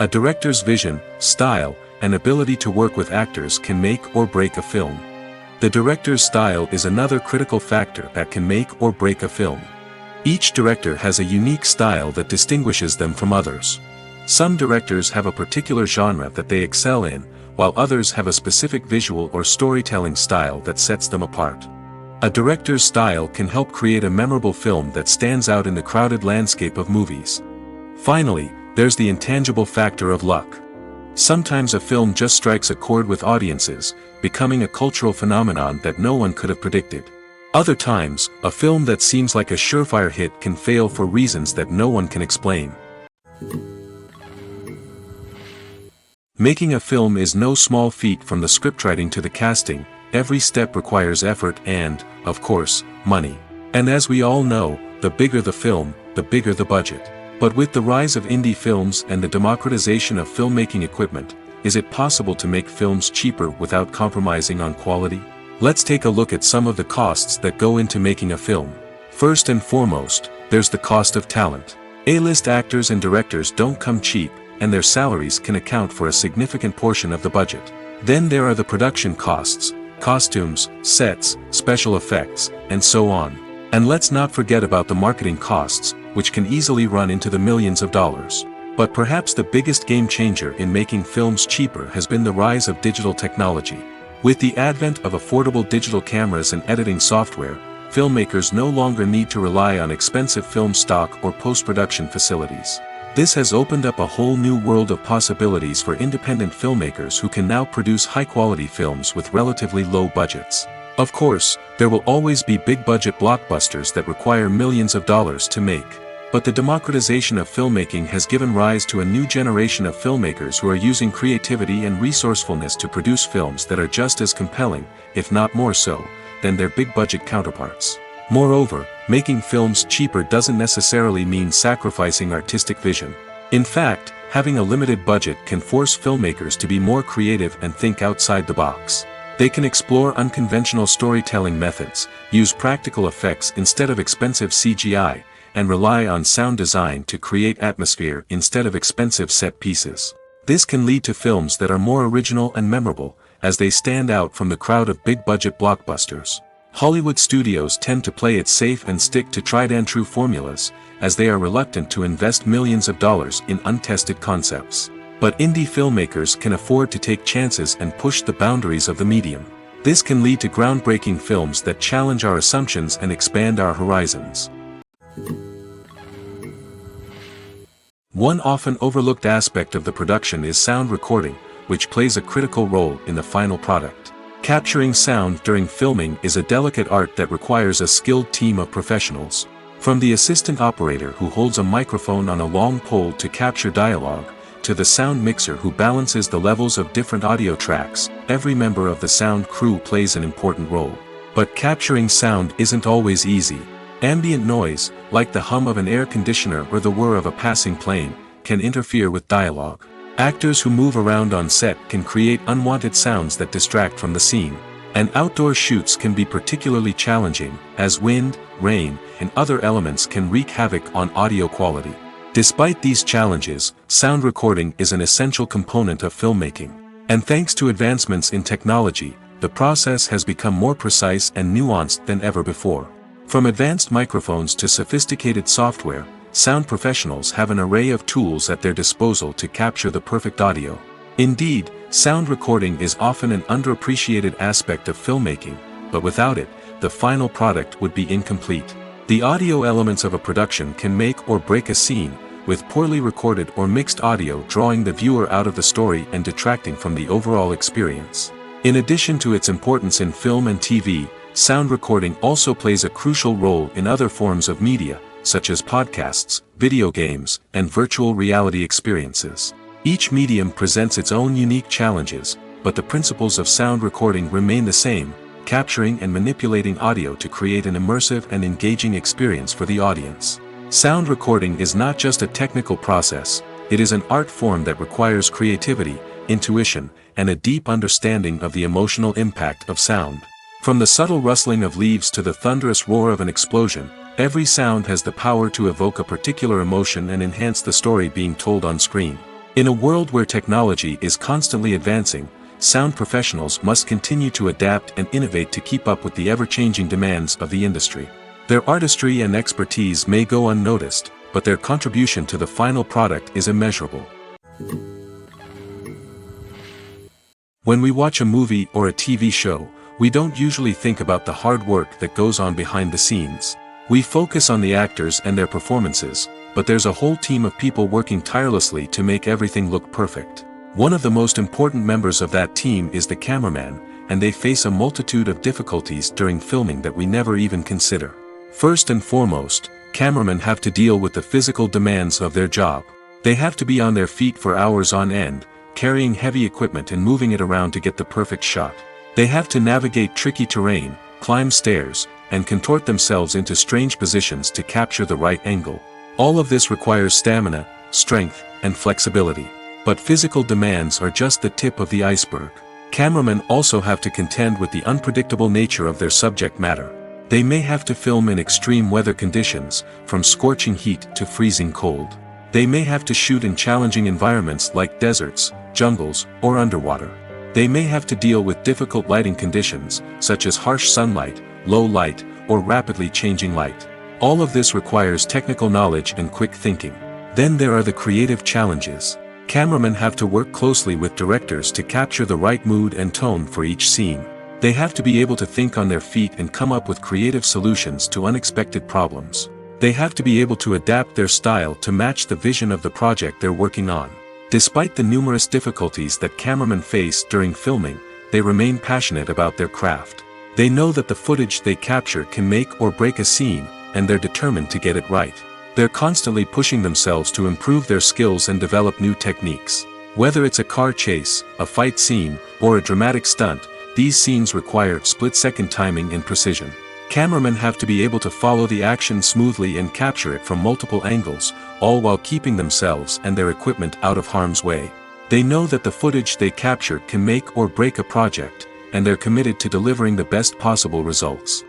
A director's vision, style, and ability to work with actors can make or break a film. The director's style is another critical factor that can make or break a film. Each director has a unique style that distinguishes them from others. Some directors have a particular genre that they excel in, while others have a specific visual or storytelling style that sets them apart. A director's style can help create a memorable film that stands out in the crowded landscape of movies. Finally, there's the intangible factor of luck. Sometimes a film just strikes a chord with audiences, becoming a cultural phenomenon that no one could have predicted. Other times, a film that seems like a surefire hit can fail for reasons that no one can explain. Making a film is no small feat. From the scriptwriting to the casting, every step requires effort and, of course, money. And as we all know, the bigger the film, the bigger the budget. But with the rise of indie films and the democratization of filmmaking equipment, is it possible to make films cheaper without compromising on quality? Let's take a look at some of the costs that go into making a film. First and foremost, there's the cost of talent. A-list actors and directors don't come cheap, and their salaries can account for a significant portion of the budget. Then there are the production costs, costumes, sets, special effects, and so on. And let's not forget about the marketing costs, which can easily run into the millions of dollars. But perhaps the biggest game changer in making films cheaper has been the rise of digital technology. With the advent of affordable digital cameras and editing software, filmmakers no longer need to rely on expensive film stock or post-production facilities. This has opened up a whole new world of possibilities for independent filmmakers who can now produce high-quality films with relatively low budgets. Of course, there will always be big-budget blockbusters that require millions of dollars to make. But the democratization of filmmaking has given rise to a new generation of filmmakers who are using creativity and resourcefulness to produce films that are just as compelling, if not more so, than their big-budget counterparts. Moreover, making films cheaper doesn't necessarily mean sacrificing artistic vision. In fact, having a limited budget can force filmmakers to be more creative and think outside the box. They can explore unconventional storytelling methods, use practical effects instead of expensive CGI, and rely on sound design to create atmosphere instead of expensive set pieces. This can lead to films that are more original and memorable, as they stand out from the crowd of big-budget blockbusters. Hollywood studios tend to play it safe and stick to tried-and-true formulas, as they are reluctant to invest millions of dollars in untested concepts. But indie filmmakers can afford to take chances and push the boundaries of the medium. This can lead to groundbreaking films that challenge our assumptions and expand our horizons. One often overlooked aspect of the production is sound recording, which plays a critical role in the final product. Capturing sound during filming is a delicate art that requires a skilled team of professionals. From the assistant operator who holds a microphone on a long pole to capture dialogue, to the sound mixer who balances the levels of different audio tracks, every member of the sound crew plays an important role. But capturing sound isn't always easy. Ambient noise, like the hum of an air conditioner or the whir of a passing plane, can interfere with dialogue. Actors who move around on set can create unwanted sounds that distract from the scene. And outdoor shoots can be particularly challenging, as wind, rain, and other elements can wreak havoc on audio quality. Despite these challenges, sound recording is an essential component of filmmaking. And thanks to advancements in technology, the process has become more precise and nuanced than ever before. From advanced microphones to sophisticated software, sound professionals have an array of tools at their disposal to capture the perfect audio. Indeed, sound recording is often an underappreciated aspect of filmmaking, but without it, the final product would be incomplete. The audio elements of a production can make or break a scene, with poorly recorded or mixed audio drawing the viewer out of the story and detracting from the overall experience. In addition to its importance in film and TV, sound recording also plays a crucial role in other forms of media, such as podcasts, video games, and virtual reality experiences. Each medium presents its own unique challenges, but the principles of sound recording remain the same: capturing and manipulating audio to create an immersive and engaging experience for the audience. Sound recording is not just a technical process, it is an art form that requires creativity, intuition, and a deep understanding of the emotional impact of sound. From the subtle rustling of leaves to the thunderous roar of an explosion, every sound has the power to evoke a particular emotion and enhance the story being told on screen. In a world where technology is constantly advancing, sound professionals must continue to adapt and innovate to keep up with the ever-changing demands of the industry. Their artistry and expertise may go unnoticed, but their contribution to the final product is immeasurable. When we watch a movie or a TV show, we don't usually think about the hard work that goes on behind the scenes. We focus on the actors and their performances, but there's a whole team of people working tirelessly to make everything look perfect. One of the most important members of that team is the cameraman, and they face a multitude of difficulties during filming that we never even consider. First and foremost, cameramen have to deal with the physical demands of their job. They have to be on their feet for hours on end, carrying heavy equipment and moving it around to get the perfect shot. They have to navigate tricky terrain, climb stairs, and contort themselves into strange positions to capture the right angle. All of this requires stamina, strength, and flexibility. But physical demands are just the tip of the iceberg. Cameramen also have to contend with the unpredictable nature of their subject matter. They may have to film in extreme weather conditions, from scorching heat to freezing cold. They may have to shoot in challenging environments like deserts, jungles, or underwater. They may have to deal with difficult lighting conditions, such as harsh sunlight, low light, or rapidly changing light. All of this requires technical knowledge and quick thinking. Then there are the creative challenges. Cameramen have to work closely with directors to capture the right mood and tone for each scene. They have to be able to think on their feet and come up with creative solutions to unexpected problems. They have to be able to adapt their style to match the vision of the project they're working on. Despite the numerous difficulties that cameramen face during filming, they remain passionate about their craft. They know that the footage they capture can make or break a scene, and they're determined to get it right. They're constantly pushing themselves to improve their skills and develop new techniques. Whether it's a car chase, a fight scene, or a dramatic stunt, these scenes require split-second timing and precision. Cameramen have to be able to follow the action smoothly and capture it from multiple angles, all while keeping themselves and their equipment out of harm's way. They know that the footage they capture can make or break a project, and they're committed to delivering the best possible results.